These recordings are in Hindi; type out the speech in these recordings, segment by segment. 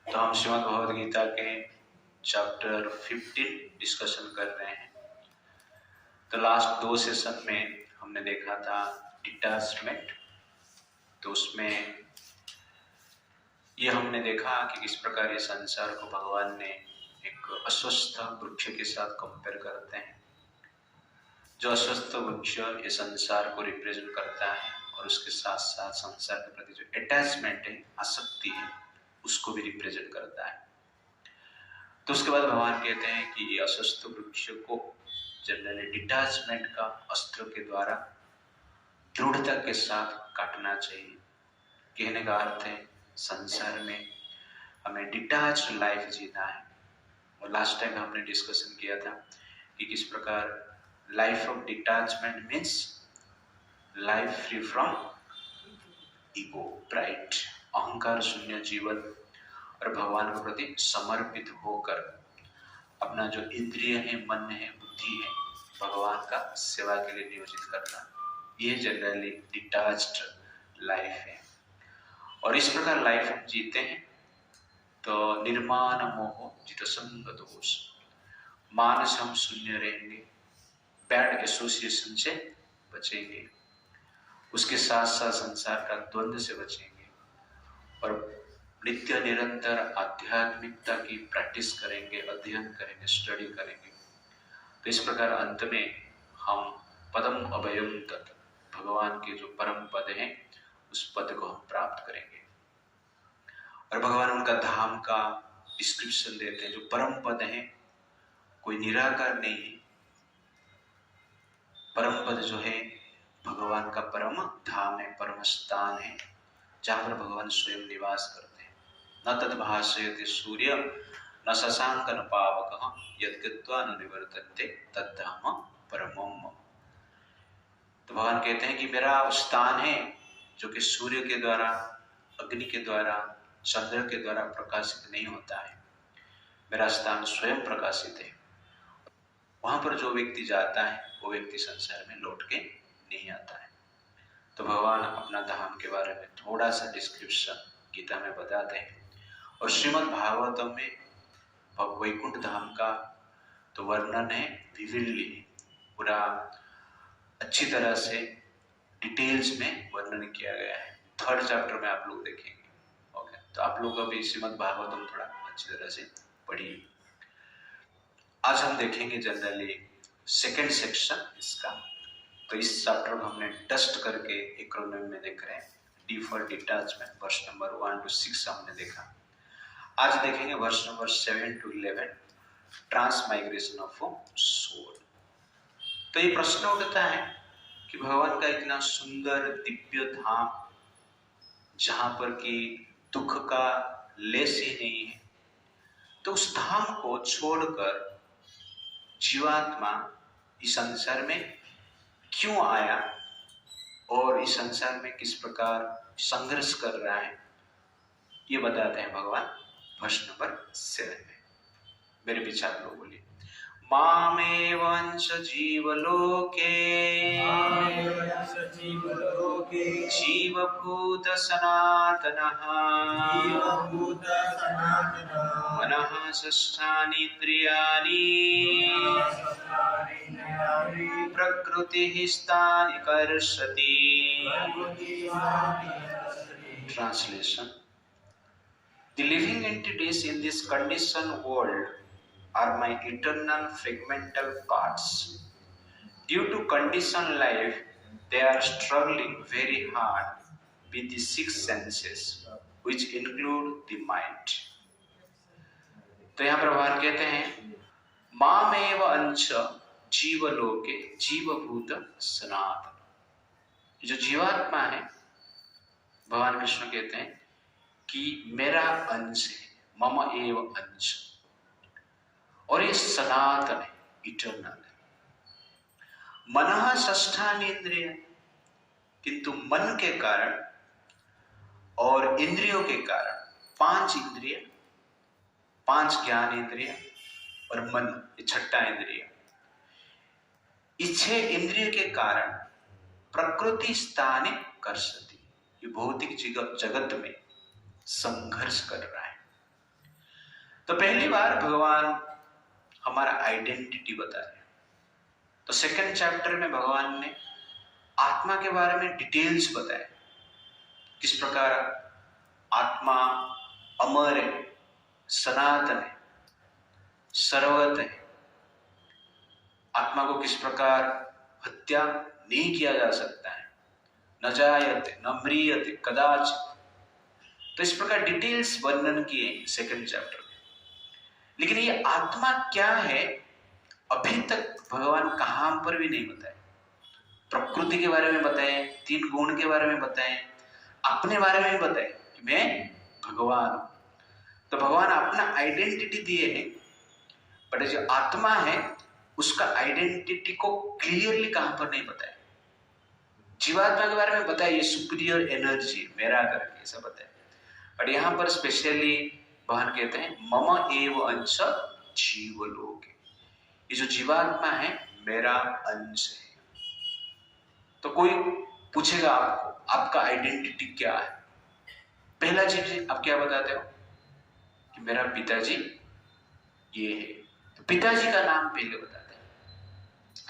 तो हम श्रीमद् भगवद गीता के चैप्टर 15 डिस्कशन कर रहे हैं। तो लास्ट 2 सेशन में हमने देखा था डिटैचमेंट। तो उसमें ये हमने देखा कि किस प्रकार ये संसार को भगवान ने एक अस्वस्थ वृक्ष के साथ कंपेयर करते हैं। जो अस्वस्थ वृक्ष ये संसार को रिप्रेजेंट करता है और उसके साथ साथ संसार के प्रति जो अटैचमेंट है, आसक्ति है, उसको भी रिप्रेजेंट करता है। तो उसके बाद भगवान कहते हैं कि ये अस्वस्थ वृक्ष को जनरली डिटैचमेंट का अस्त्र के द्वारा दृढ़ता के साथ काटना चाहिए। कहने का अर्थ है संसार में हमें डिटैच्ड लाइफ जीना है। और लास्ट टाइम हमने डिस्कशन किया था कि किस प्रकार life of detachment means life free from ego, pride, अहंकार शून्य जीवन और भगवान के प्रति समर्पित होकर अपना जो इंद्रिय है, मन है, बुद्धि है, भगवान का सेवा के लिए नियोजित करना, ये जनरली डिटैच्ड लाइफ है। और इस प्रकार लाइफ हम जीते हैं तो निर्माण मोह जित संग दोष, मान से हम शून्य रहेंगे, बैड एसोसिएशन से बचेंगे, उसके साथ साथ संसार का द्वंद्व से बचेंगे और नित्य निरंतर आध्यात्मिकता की प्रैक्टिस करेंगे, अध्ययन करेंगे, स्टडी करेंगे। तो इस प्रकार अंत में हम पदम अभयम तत्, भगवान के जो परम पद हैं उस पद को हम प्राप्त करेंगे। और भगवान उनका धाम का डिस्क्रिप्शन देते हैं। जो परम पद है कोई निराकार नहीं है, परम पद जो है भगवान का परम धाम है, परम स्थान है, जहाँ पर भगवान स्वयं निवास करते हैं। न तद भाषयति सूर्य न शशांक न पावक यद्गत्वा न निवर्तन्ते तद्धाम परमम मम। तो भगवान कहते हैं कि मेरा स्थान है जो कि सूर्य के द्वारा, अग्नि के द्वारा, चंद्र के द्वारा प्रकाशित नहीं होता है। मेरा स्थान स्वयं प्रकाशित है। वहां पर जो व्यक्ति जाता है वो व्यक्ति संसार में लौट के नहीं आता है। तो भगवान अपना धाम के बारे में थोड़ा सा डिस्क्रिप्शन गीता में बताते हैं। और श्रीमद् भागवतम में वैकुंठ धाम का तो वर्णन है, विविडली पूरा अच्छी तरह से डिटेल्स में वर्णन किया गया है। 3rd चैप्टर में आप लोग देखेंगे। ओके, तो आप लोग अभी श्रीमद् भागवतम थोड़ा अच्छी तरह से पढ़िए। आज हम देखेंगे जनरली 2nd सेक्शन इसका। तो इस चैप्टर को हमने डस्ट करके एक्रोनिम में देख रहे हैं। डी फॉर डिटैचमेंट, वर्ष नंबर 1 to 6 हमने देखा। आज देखेंगे वर्ष number 7 to 11, transmigration of soul. तो ये प्रश्न उठता है कि भगवान का इतना सुंदर दिव्य धाम जहां पर कि दुख का लेस ही नहीं है, तो उस धाम को छोड़कर जीवात्मा इस संसार में क्यों आया और इस संसार में किस प्रकार संघर्ष कर रहा है, ये बताते हैं भगवान वर्ष नंबर 7 में। मेरे विचार लोग बोलिए। मामेवंश जीवलोके जीवभूत सनातनः मनः षष्ठानीन्द्रियाणि प्रकृतिः स्थानि कर्षति। Translation: The living entities in this conditioned world are my eternal fragmental parts. Due to conditioned life, they are struggling very hard with the 6 senses, which include the mind. तो यहाँ पर भगवान कहते हैं मामेव अंश जीवलोके जीवभूत सनातन। जो जीवात्मा है, भगवान कृष्ण कहते हैं कि मेरा अंश है, मम एव अंश, और ये सनातन है, इटर्नल है। मनः षष्ठानीन्द्रिय, किंतु मन के कारण और इंद्रियों के कारण 5 इंद्रिय, 5 ज्ञान इंद्रिय और मन, ये 6ठा इंद्रिय, इस 6 इंद्रिय के कारण प्रकृति स्थाने कर्षति, ये भौतिक जगत में संघर्ष कर रहा है। तो पहली बार भगवान हमारा आइडेंटिटी बता रहे हैं। तो सेकंड चैप्टर में भगवान ने आत्मा के बारे में डिटेल्स बताए, किस प्रकार आत्मा अमर है, सनातन है, सर्वगत है। आत्मा को किस प्रकार हत्या नहीं किया जा सकता है, न जायते न म्रियते कदाचित। तो इस प्रकार डिटेल्स वर्णन किए सेकंड चैप्टर में। लेकिन ये आत्मा क्या है अभी तक भगवान कहां पर भी नहीं बताए। प्रकृति के बारे में बताए, 3 गुण के बारे में बताए, अपने बारे में बताए कि मैं भगवान हूं। तो भगवान अपना आइडेंटिटी दिए हैं, बट जो आत्मा है उसका आइडेंटिटी को क्लियरली कहां पर नहीं बताया। जीवात्मा के बारे में बताया, ये सुपीरियर एनर्जी मेरा करके ऐसा बताया, बट यहां पर स्पेशली भगवान कहते हैं मम एव अंश जीवलोक। ये जो जीवात्मा है मेरा अंश है। तो कोई पूछेगा आपको आपका आइडेंटिटी क्या है, पहला चीज आप क्या बताते हो कि मेरा पिताजी ये है। तो पिताजी का नाम पहले बताते हैं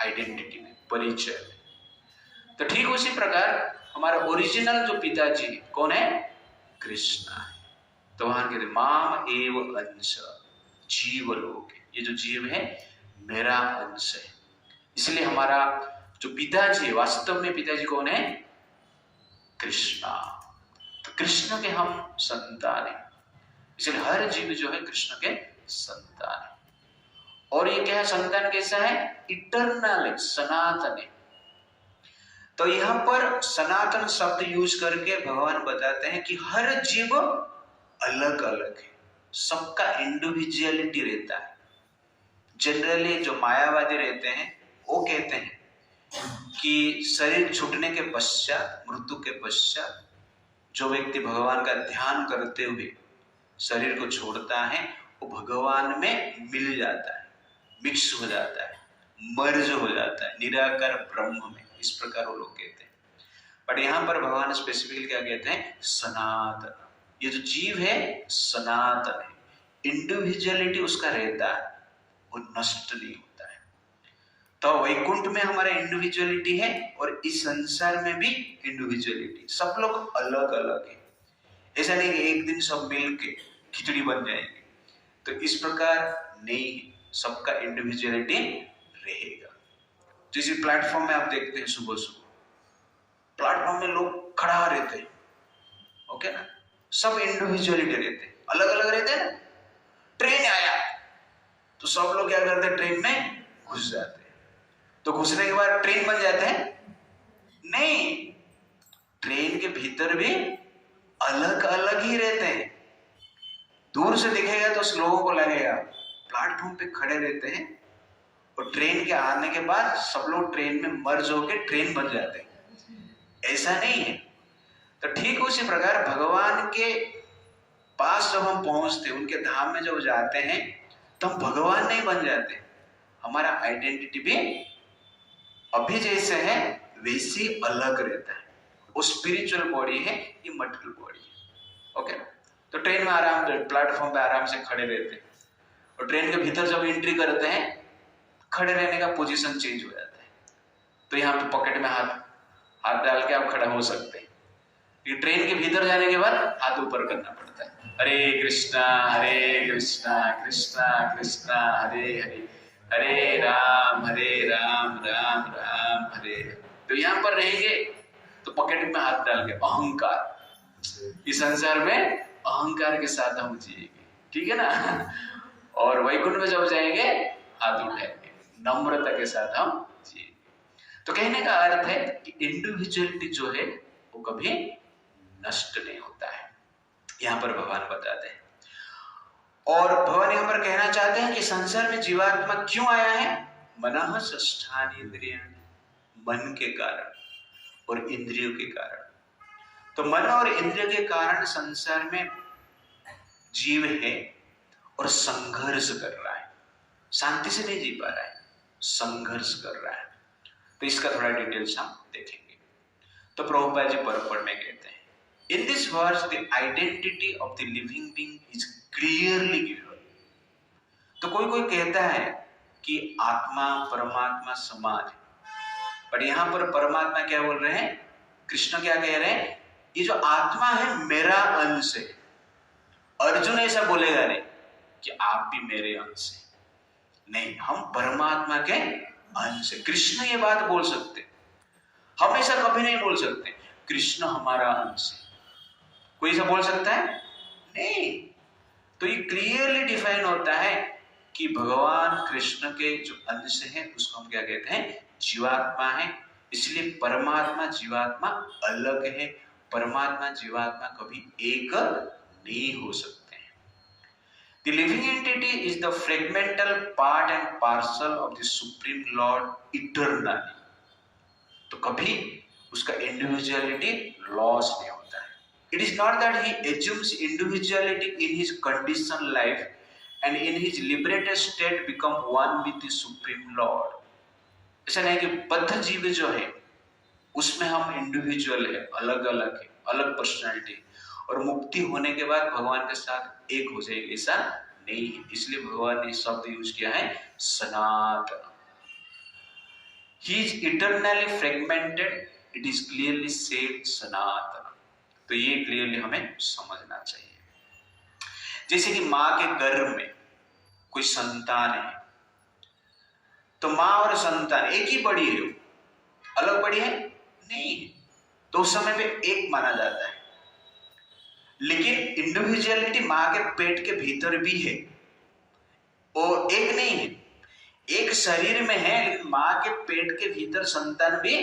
आइडेंटिटी में, परिचय में। तो ठीक उसी प्रकार हमारा ओरिजिनल जो पिताजी है कौन है, कृष्णा है। तो वहां कहते माम एव अंश जीवलोक, ये जो जीव है मेरा अंश है। इसलिए हमारा जो पिताजी है, वास्तव में पिताजी कौन है, कृष्णा। तो कृष्ण के हम संतान है, इसलिए हर जीव जो है कृष्ण के संतान है। और ये क्या है, संतान कैसा है, इटर्नल है, सनातन है। तो यहां पर सनातन शब्द यूज करके भगवान बताते हैं कि हर जीव अलग अलग है, सबका इंडिविजुअलिटी रहता है। जनरली जो मायावादी रहते हैं वो कहते हैं कि शरीर छूटने के पश्चात, मृत्यु के पश्चात जो व्यक्ति भगवान का ध्यान करते हुए शरीर को छोड़ता है वो भगवान में मिल जाता है, मिक्स हो जाता है, मर्ज हो जाता है निराकार ब्रह्म में। इस प्रकार वो लोग कहते हैं। बट यहां पर भगवान स्पेसिफिकली क्या कहते हैं, सनातन। ये जो जीव है सनातन है, इंडिविजुअलिटी उसका रहता है, वो नष्ट नहीं होता है। तो वैकुंठ में हमारा इंडिविजुअलिटी है और इस संसार में भी इंडिविजुअलिटी, सब लोग अलग अलग है। ऐसा नहीं कि एक दिन सब मिल के खिचड़ी बन जाएंगे, तो इस प्रकार नहीं, सबका इंडिविजुअलिटी रहेगा। जिस प्लेटफॉर्म में आप देखते हैं सुबह सुबह प्लेटफॉर्म में लोग खड़ा रहते हैं, ओके ना, सब इंडिविजुअलिटी रहते हैं, अलग अलग रहते हैं ना। ट्रेन आया तो सब लोग क्या करते हैं, ट्रेन में घुस जाते हैं। तो घुसने के बाद ट्रेन बन जाते हैं, नहीं, ट्रेन के भीतर भी अलग अलग ही रहते हैं। दूर से दिखेगा तो लोगों को लगेगा प्लेटफॉर्म पे खड़े रहते हैं, और ट्रेन के आने के बाद सब लोग ट्रेन में मर्ज होकर ट्रेन बन जाते हैं। ऐसा नहीं है। तो ठीक उसी प्रकार भगवान के पास जब हम पहुंचते, उनके धाम में जब जाते हैं तो हम भगवान नहीं बन जाते। हमारा आइडेंटिटी भी अभी जैसे है वैसी अलग रहता है। वो स्पिरिचुअल बॉडी है, ये मटेरियल बॉडी है, ओके। तो ट्रेन में आराम से प्लेटफॉर्म पे आराम से खड़े रहते हैं, और ट्रेन के भीतर जब एंट्री करते हैं खड़े रहने का पोजीशन चेंज हो जाता है। तो यहाँ पे पॉकेट में हाथ डाल के आप खड़ा हो सकते हैं। ये ट्रेन के भीतर जाने के बाद हाथ ऊपर करना पड़ता है, हरे कृष्णा कृष्णा कृष्णा हरे हरे, हरे राम राम राम हरे। तो यहाँ पर रहेंगे तो पॉकेट में हाथ डाल के अहंकार, इस संसार में अहंकार के साथ हम जिएंगे, ठीक है ना। और वैकुंठ में जब जाएंगे हाथ उठाएंगे, नम्रता के साथ हम जिएंगे। तो कहने का अर्थ है कि इंडिविजुअलिटी जो है वो कभी नष्ट नहीं होता है, यहां पर भगवान बताते हैं। और भगवान यहां पर कहना चाहते हैं कि संसार में जीवात्मा क्यों आया है, मनः षष्ठानि इंद्रियाणि, मन के कारण और इंद्रियों के कारण। तो मन और इंद्रिय के कारण संसार में जीव है और संघर्ष कर रहा है, शांति से नहीं जी पा रहा है, संघर्ष कर रहा है। तो इसका थोड़ा डिटेल्स हम देखेंगे। तो प्रभुपाद जी परपड़ में कहते हैं, in this verse the identity of the living being is clearly given. तो कोई कोई कहता है कि आत्मा परमात्मा समान है, पर यहां पर परमात्मा क्या बोल रहे हैं, कृष्ण क्या कह रहे हैं, ये जो आत्मा है मेरा अंश है। अर्जुन ऐसा बोलेगा नहीं कि आप भी मेरे अंश है, नहीं, हम परमात्मा के अंश है। कृष्ण ये बात बोल सकते, हम ऐसा कभी नहीं बोल सकते कृष्ण हमारा अंश है। कोई ऐसा बोल सकता है? नहीं। तो ये क्लियरली डिफाइन होता है कि भगवान कृष्ण के जो अंश है उसको हम क्या कहते हैं, जीवात्मा है। इसलिए परमात्मा जीवात्मा अलग है, परमात्मा जीवात्मा कभी एक नहीं हो सकते हैं। The living entity is the fragmental part and parcel of the Supreme Lord eternally. तो कभी उसका इंडिविजुअलिटी लॉस नहीं होता है। It is not that he assumes individuality in his conditioned life and in his liberated state become one with the Supreme Lord. ऐसा नहीं कि बद्ध जीव जो है उसमें हम इंडिविजुअल है, अलग अलग है, अलग पर्सनालिटी, और मुक्ति होने के बाद भगवान के साथ एक हो जाएगी, ऐसा नहीं है। इसलिए भगवान ने शब्द यूज किया है सनातन। He is eternally fragmented. It is clearly said सनातन। तो ये क्लियरली हमें समझना चाहिए। जैसे कि माँ के गर्भ में कोई संतान है, तो माँ और संतान एक ही बड़ी है, अलग बड़ी है नहीं, तो उस समय पे एक माना जाता है। लेकिन इंडिविजुअलिटी माँ के पेट के भीतर भी है, वो एक नहीं है, एक शरीर में है, लेकिन माँ के पेट के भीतर संतान भी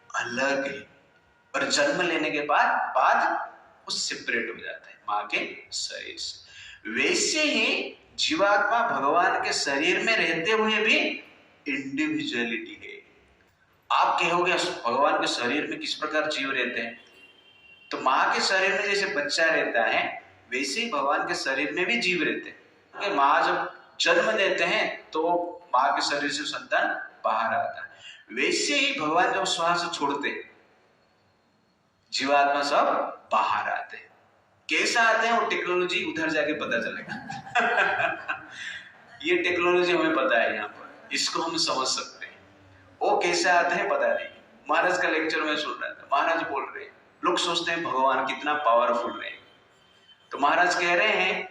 अलग है, और जन्म लेने के बाद वो सेपरेट हो जाता है माँ के शरीर से। वैसे ही जीवात्मा भगवान के शरीर में रहते हुए भी इंडिविजुअलिटी है। आप कहोगे भगवान के शरीर में किस प्रकार जीव रहते हैं, तो माँ के शरीर में जैसे बच्चा रहता है वैसे ही भगवान के शरीर में भी जीव रहते हैं। माँ जब जन्म देते हैं तो माँ के शरीर से संतान बाहर आता है, वैसे ही भगवान जब श्वास छोड़ते हैं जीवात्मा सब बाहर आते हैं। कैसा आते हैं वो टेक्नोलॉजी उधर जाके पता चलेगा। ये टेक्नोलॉजी हमें पता है, यहाँ पर इसको हम समझ सकते हैं। वो कैसे आते हैं पता नहीं। महाराज का लेक्चर में सुन रहा था, महाराज बोल रहे हैं, लोग सोचते हैं भगवान कितना पावरफुल रहे, तो महाराज कह रहे हैं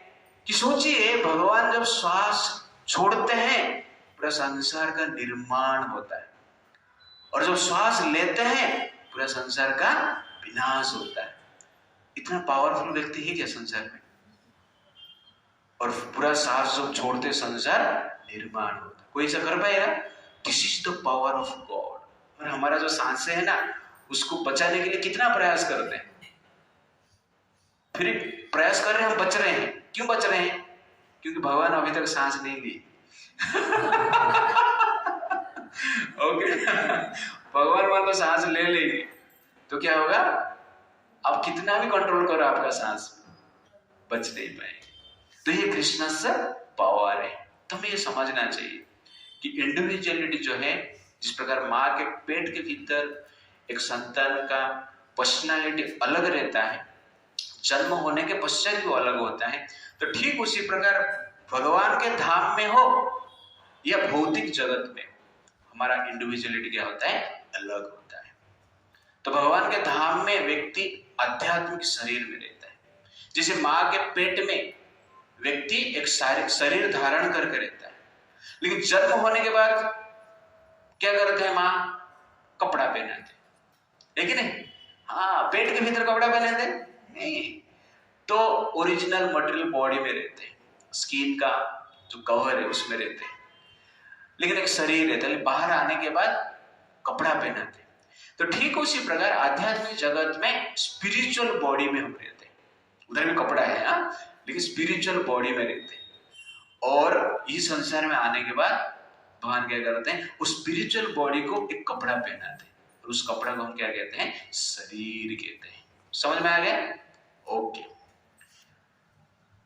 कि सोचिए भगवान जब श्वास छोड़ते हैं पूरा संसार का निर्माण होता है, और जब श्वास लेते हैं पूरा संसार का विनाश होता है। इतना पावरफुल व्यक्ति है क्या संसार में? और पूरा सांस जब छोड़ते संसार निर्माण होता है। कोई ऐसा कर पाएगा? This is the power of God. और हमारा जो सांस है ना, उसको बचाने के लिए कितना प्रयास करते हैं, फिर प्रयास कर रहे हैं, हम बच रहे हैं। क्यों बच रहे हैं? क्योंकि भगवान अभी तक सांस नहीं ली। ओके, भगवान मान लो सांस ले लेंगे तो क्या होगा? आप कितना भी कंट्रोल करो आपका सांस बच नहीं पाएंगे। तो ये कृष्ण से पावर है। तो हमें ये समझना चाहिए कि इंडिविजुअलिटी जो है, जिस प्रकार माँ के पेट के भीतर एक संतान का पर्सनालिटी अलग रहता है, जन्म होने के पश्चात भी अलग होता है, तो ठीक उसी प्रकार भगवान के धाम में हो या भौतिक जगत में हमारा इंडिविजुअलिटी क्या होता है? अलग होता है। तो भगवान के धाम में व्यक्ति आध्यात्मिक शरीर में रहता है। जैसे माँ के पेट में व्यक्ति एक शरीर धारण करके रहता है, लेकिन जन्म होने के बाद क्या करते हैं? माँ कपड़ा पहनाते है कि नहीं? हाँ, पेट के भीतर कपड़ा पहनाते नहीं, तो ओरिजिनल मटेरियल बॉडी में रहते हैं, स्किन का जो कवर है उसमें रहते हैं, लेकिन एक शरीर रहता है, बाहर आने के बाद कपड़ा पहनाते हैं। तो ठीक उसी प्रकार आध्यात्मिक जगत में स्पिरिचुअल बॉडी में हम रहते हैं, उधर भी कपड़ा है हाँ, लेकिन स्पिरिचुअल बॉडी में रहते हैं। और इस संसार में आने के बाद भगवान क्या करते हैं? उस स्पिरिचुअल बॉडी को एक कपड़ा पहनाते हैं, और उस कपड़ा को हम क्या कहते हैं? शरीर कहते हैं। समझ में आ गया? ओके।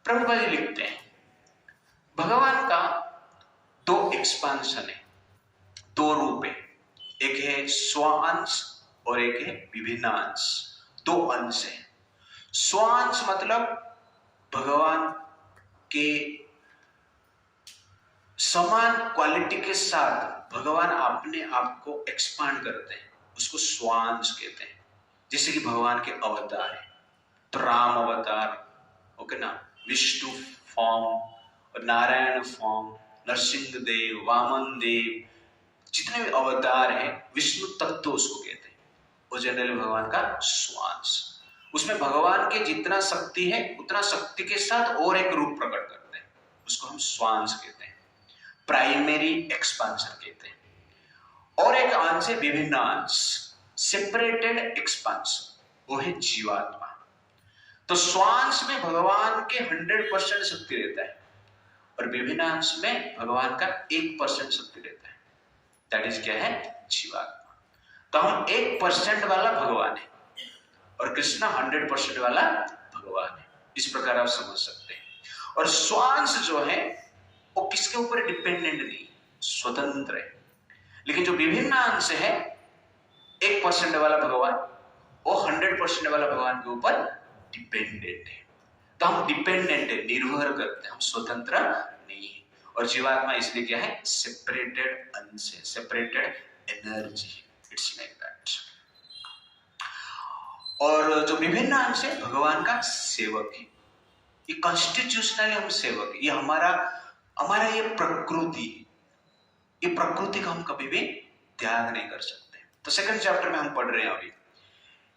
प्रभुपाद जी लिखते हैं भगवान का दो एक्सपांशन है, दो रूप है, एक है स्वांश और एक है विभिन्न अंश। दो अंश है। स्वांश मतलब भगवान के समान क्वालिटी के साथ भगवान अपने आप को एक्सपांड करते हैं, उसको स्वांश कहते हैं। जैसे कि भगवान के अवतार है, तो राम अवतार, ओके ना, विष्णु फॉर्म और नारायण फॉर्म, नरसिंह देव, वामन देव, जितने भी अवतार हैं, विष्णु तत्व उसको कहते हैं। वो जनरली भगवान का स्वांश, उसमें भगवान के जितना शक्ति है उतना शक्ति के साथ और एक रूप प्रकट करते हैं, उसको हम स्वांश कहते हैं, प्राइमरी एक्सपांशन कहते हैं। और एक अंश है विभिन्न अंश, सेपरेटेड एक्सपांशन, वो है जीवात्मा। तो स्वांश में भगवान के 100% शक्ति रहता है और विभिन्न अंश में भगवान का 1% शक्ति रहता है। दैट इज क्या है? जीवात्मा। तो हम 1% वाला भगवान है और कृष्ण 100% वाला भगवान है, इस प्रकार आप समझ सकते हैं। और स्वांश जो है वो किसके ऊपर डिपेंडेंट नहीं, स्वतंत्र है। लेकिन जो विभिन्न अंश है, 1% वाला भगवान वो 100% वाला भगवान के ऊपर डिपेंडेंट है। तो हम डिपेंडेंट है, निर्भर करते हैं, हम स्वतंत्र नहीं है। और जीवात्मा इसलिए क्या है? सेपरेटेड अंश है, separated energy, it's like that. और जो विभिन्न अंश है भगवान का सेवक है, ये कॉन्स्टिट्यूशनली हम सेवक है, ये हमारा ये प्रकृति, ये प्रकृति का हम कभी भी त्याग नहीं कर सकते। तो सेकंड चैप्टर में हम पढ़ रहे हैं अभी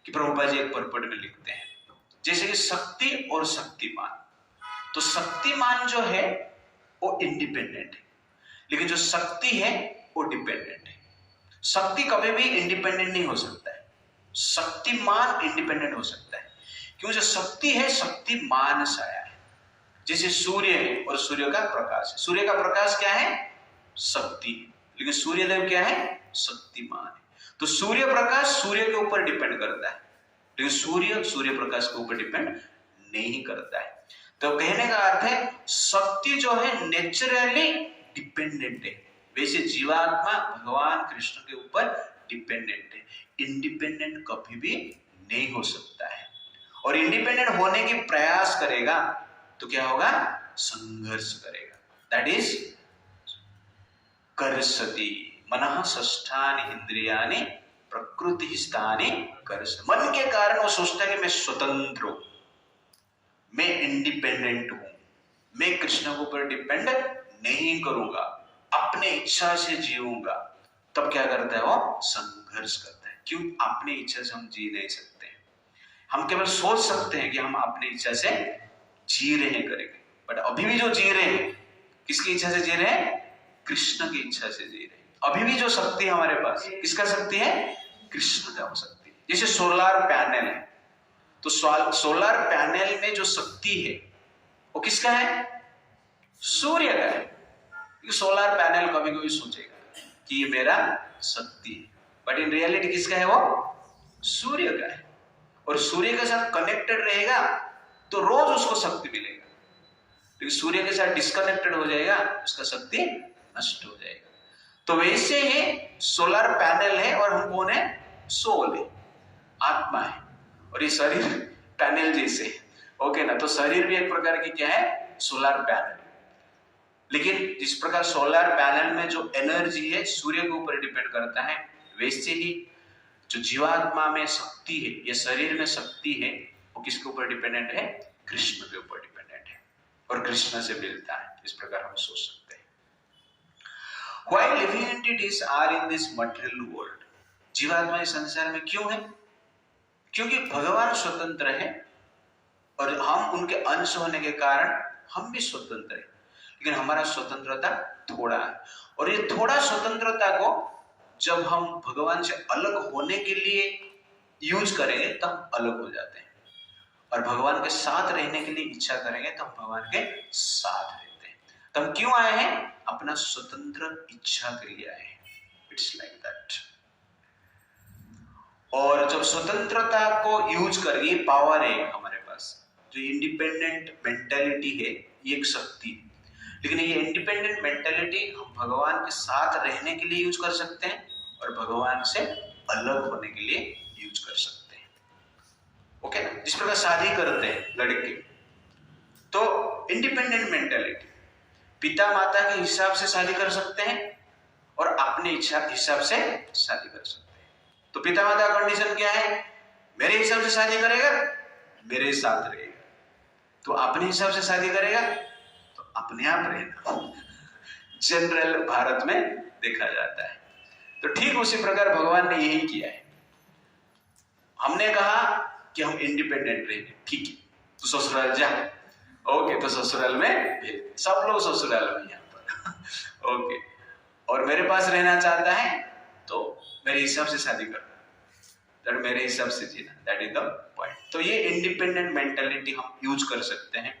कि प्रभुपाद जी एक परपट में लिखते हैं, जैसे कि शक्ति और शक्तिमान। तो शक्तिमान जो है वो इंडिपेंडेंट है, लेकिन जो शक्ति है वो डिपेंडेंट है। शक्ति कभी भी इंडिपेंडेंट नहीं हो सकता है, शक्तिमान इंडिपेंडेंट हो सकता है। क्यों? जो शक्ति है शक्तिमान से आया है। जैसे सूर्य है और सूर्य का प्रकाश है, सूर्य का प्रकाश क्या है? शक्ति है, लेकिन सूर्यदेव क्या है? शक्तिमान है। तो सूर्य प्रकाश सूर्य के ऊपर डिपेंड करता है, लेकिन सूर्य प्रकाश के ऊपर डिपेंड नहीं करता है। तो कहने का अर्थ है शक्ति जो है नेचुरली डिपेंडेंट है, वैसे जीवात्मा भगवान कृष्ण के ऊपर डिपेंडेंट है, इंडिपेंडेंट कभी भी नहीं हो सकता है। और इंडिपेंडेंट होने की प्रयास करेगा तो क्या होगा? संघर्ष करेगा। दैट इज कर्षति, मनः षष्ठानि इंद्रियाणि प्रकृति स्थाने कर्ष। मन के कारण वो सोचता है कि मैं स्वतंत्र हूं, मैं इंडिपेंडेंट हूं, मैं कृष्ण के ऊपर डिपेंड नहीं करूंगा, अपने इच्छा से जीऊंगा। तब क्या करता है? वो संघर्ष करता है। क्यों? अपनी इच्छा से हम जी नहीं सकते। हम केवल सोच सकते हैं कि हम अपनी इच्छा से जी रहे हैं करेंगे, बट अभी भी जो जी रहे हैं किसकी इच्छा से जी रहे हैं? कृष्ण की इच्छा से जी रहे हैं। अभी भी जो शक्ति है हमारे पास, किसका शक्ति है? कृष्ण का शक्ति। जैसे सोलर पैनल है, तो सोलर पैनल में जो शक्ति है वो किसका है? सूर्य का है। सोलर पैनल कभी कभी सोचेगा कि ये मेरा शक्ति है, बट इन रियलिटी किसका है? वो सूर्य का है। और सूर्य के साथ कनेक्टेड रहेगा तो रोज उसको शक्ति मिलेगा, लेकिन सूर्य के साथ डिस्कनेक्टेड हो जाएगा, उसका शक्ति नष्ट हो जाएगा। तो वैसे ही सोलर पैनल है और हम कौन है? सोल है, आत्मा है। और ये शरीर पैनल जैसे, ओके ना। तो शरीर भी एक प्रकार की क्या है? Solar panel. लेकिन जिस प्रकार सोलर पैनल में जो एनर्जी है सूर्य के ऊपर डिपेंड करता है, वैसे ही जो जीवात्मा में शक्ति है, ये शरीर में शक्ति है, वो किसके ऊपर डिपेंडेंट है? कृष्ण के ऊपर डिपेंडेंट है और कृष्ण से मिलता है। इस प्रकार हम सोच सकते हैं। Why living entities are in this material world? जीवात्मा इस संसार में क्यों है? क्योंकि भगवान स्वतंत्र है और हम उनके अंश होने के कारण हम भी स्वतंत्र हैं, लेकिन हमारा स्वतंत्रता थोड़ा है। और ये थोड़ा स्वतंत्रता को जब हम भगवान से अलग होने के लिए यूज करेंगे तब हम अलग हो जाते हैं, और भगवान के साथ रहने के लिए इच्छा करेंगे तो हम भगवान के साथ रहते हैं। तो हम क्यों आए हैं? अपना स्वतंत्र इच्छा के लिए आए हैं। It's like that. और जब स्वतंत्रता को यूज करेंगे, पावर है हमारे पास, जो इंडिपेंडेंट मेंटालिटी है, ये एक शक्ति है। लेकिन ये इंडिपेंडेंट मेंटालिटी हम भगवान के साथ रहने के लिए यूज कर सकते हैं और भगवान से अलग होने के लिए यूज कर सकते हैं। ओके ना? जिस प्रकार शादी करते हैं लड़के, तो इंडिपेंडेंट मेंटालिटी, पिता माता के हिसाब से शादी कर सकते हैं और अपने इच्छा हिसाब से शादी कर सकते हैं। तो पिता माता का कंडीशन क्या है? मेरे हिसाब से शादी करेगा, मेरे साथ रहेगा। तो अपने हिसाब से शादी करेगा तो अपने आप रहेगा। जनरल भारत में देखा जाता है। तो ठीक उसी प्रकार भगवान ने यही किया है। हमने कहा कि हम इंडिपेंडेंट रहेंगे, ठीक है, तो ससुराल जा। ओके, तो ससुराल में भेज, सब लोग ससुराल में यहाँ पर। ओके, और मेरे पास रहना चाहता है तो मेरे हिसाब से शादी करना, दैट मेरे हिसाब से जीना, दैट इज द पॉइंट। तो ये इंडिपेंडेंट मेंटालिटी हम यूज कर सकते हैं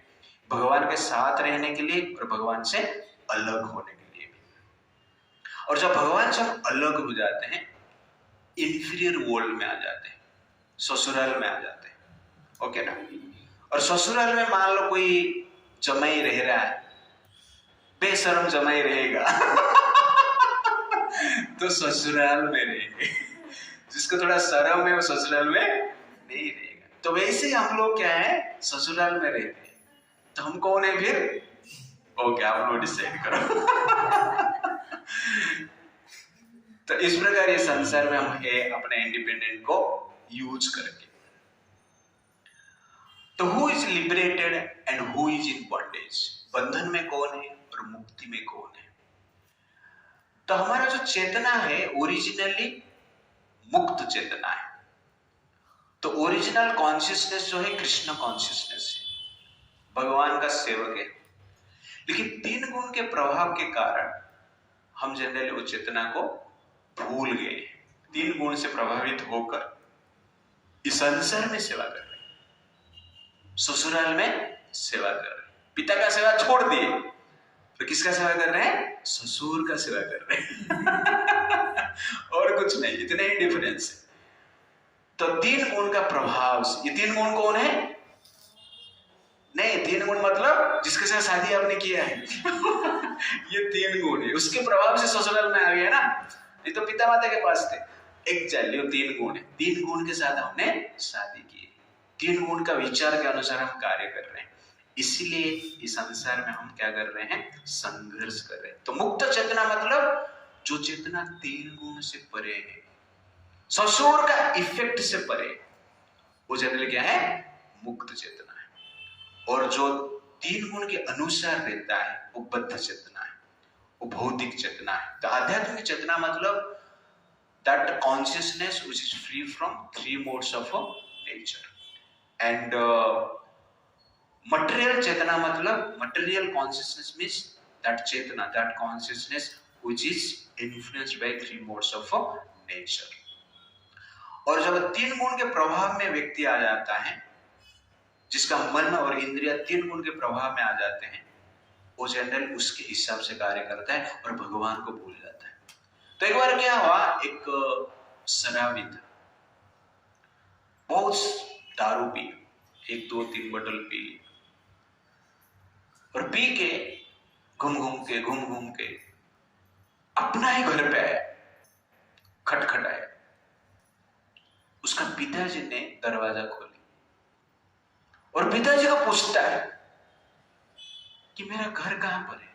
भगवान के साथ रहने के लिए और भगवान से अलग होने के लिए भी। और जब भगवान से हम अलग हो जाते हैं, इंफीरियर वर्ल्ड में आ जाते हैं, ससुराल में आ जाते हैं, ओके ना। और ससुराल में मान लो कोई जमाई रह रहा है, बेशरम जमाई रहेगा तो ससुराल में रहेंगे। जिसको थोड़ा शर्म है वो ससुराल में नहीं रहेगा। तो वैसे हम लोग क्या है, ससुराल में रहते हैं। तो हम कौन है फिर? ओके, आप लोग डिसाइड करो। तो इस प्रकार ये संसार में हम है अपने इंडिपेंडेंट को यूज करके। तो who is liberated and who is in bondage? बंधन में कौन है और मुक्ति में कौन है? तो हमारा जो चेतना है ओरिजिनली मुक्त चेतना है। तो ओरिजिनल कॉन्शियसनेस जो है कृष्ण कॉन्शियसनेस है, भगवान का सेवक है। लेकिन 3 गुण के प्रभाव के कारण हम जनरली वो चेतना को भूल गए। 3 गुण से प्रभावित होकर इस संसार में सेवा कर रहे हैं, ससुराल में सेवा कर रहे हैं। पिता का सेवा छोड़ दिए तो किसका सेवा कर रहे हैं? ससुर का सेवा कर रहे हैं। और कुछ नहीं, इतना ही डिफरेंस है। तो 3 गुण का प्रभाव, ये 3 गुण कौन है? नहीं, 3 गुण मतलब जिसके साथ शादी आपने किया है। ये 3 गुण है, उसके प्रभाव से ससुराल में आ गया ना। नहीं तो पिता माता के पास थे। एक चलिए 3 गुण है, 3 गुण के साथ हमने शादी की, 3 गुण का विचार के अनुसार हम कार्य कर रहे हैं। इसीलिए इस संसार में हम क्या कर रहे हैं? संघर्ष कर रहे हैं। तो मुक्त चेतना मतलब जो चेतना 3 गुण से परे है, ससुर का इफेक्ट से परे, वो जनरली क्या है? मुक्त चेतना है। और जो 3 गुण के अनुसार रहता है वो बद्ध चेतना है, वो भौतिक चेतना है। तो आध्यात्मिक चेतना मतलब that consciousness which is free from 3 modes of nature. And material chetana matlab material consciousness means that chetana, that consciousness which is influenced by 3 modes of nature. और जब 3 गुण के प्रभाव में व्यक्ति आ जाता है, जिसका मन और इंद्रिय 3 गुण के प्रभाव में आ जाते हैं, वो जनरल उसके हिसाब से कार्य करता है और भगवान को भूल जाता है। तो एक बार क्या हुआ, एक शराबी था, बहुत दारू पी, 1, 2, 3 बोतल पी, और पी के घूम घूम के अपना ही घर पे आया, खटखटाया। उसका पिताजी ने दरवाजा खोली और पिताजी को पूछता है कि मेरा घर कहां पर है,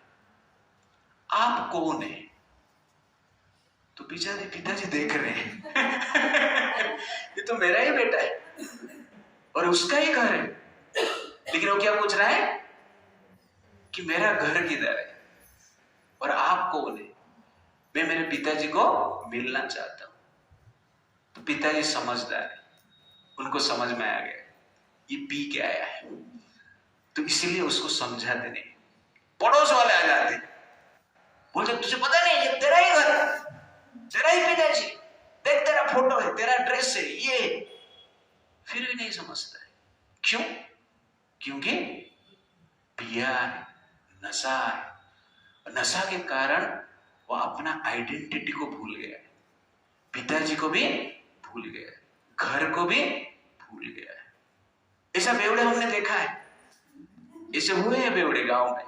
आप कौन है? तो पिताजी देख रहे हैं ये तो मेरा ही बेटा है और उसका ही घर है। लेकिन वो क्या पूछ रहा है कि मेरा घर किधर है और आप कौन है? मैं मेरे पिताजी को मिलना चाहता हूं। तो पिताजी समझदार है, उनको समझ में आ गया ये पी के आया है, तो इसीलिए उसको समझाते नहीं। पड़ोस वाले आ जाते, बोलते तुझे पता नहीं ये तेरा ही घर है, तेरा ही पिताजी, देख तेरा फोटो है, तेरा ड्रेस है, ये। फिर भी नहीं समझता है। क्यों? क्योंकि पिया है, नशा है। नशा के कारण वो अपना आइडेंटिटी को भूल गया है, पिताजी को भी भूल गया है, घर को भी भूल गया है। ऐसा बेवड़े हमने देखा है, ऐसे हुए हैं बेवड़े गांव में,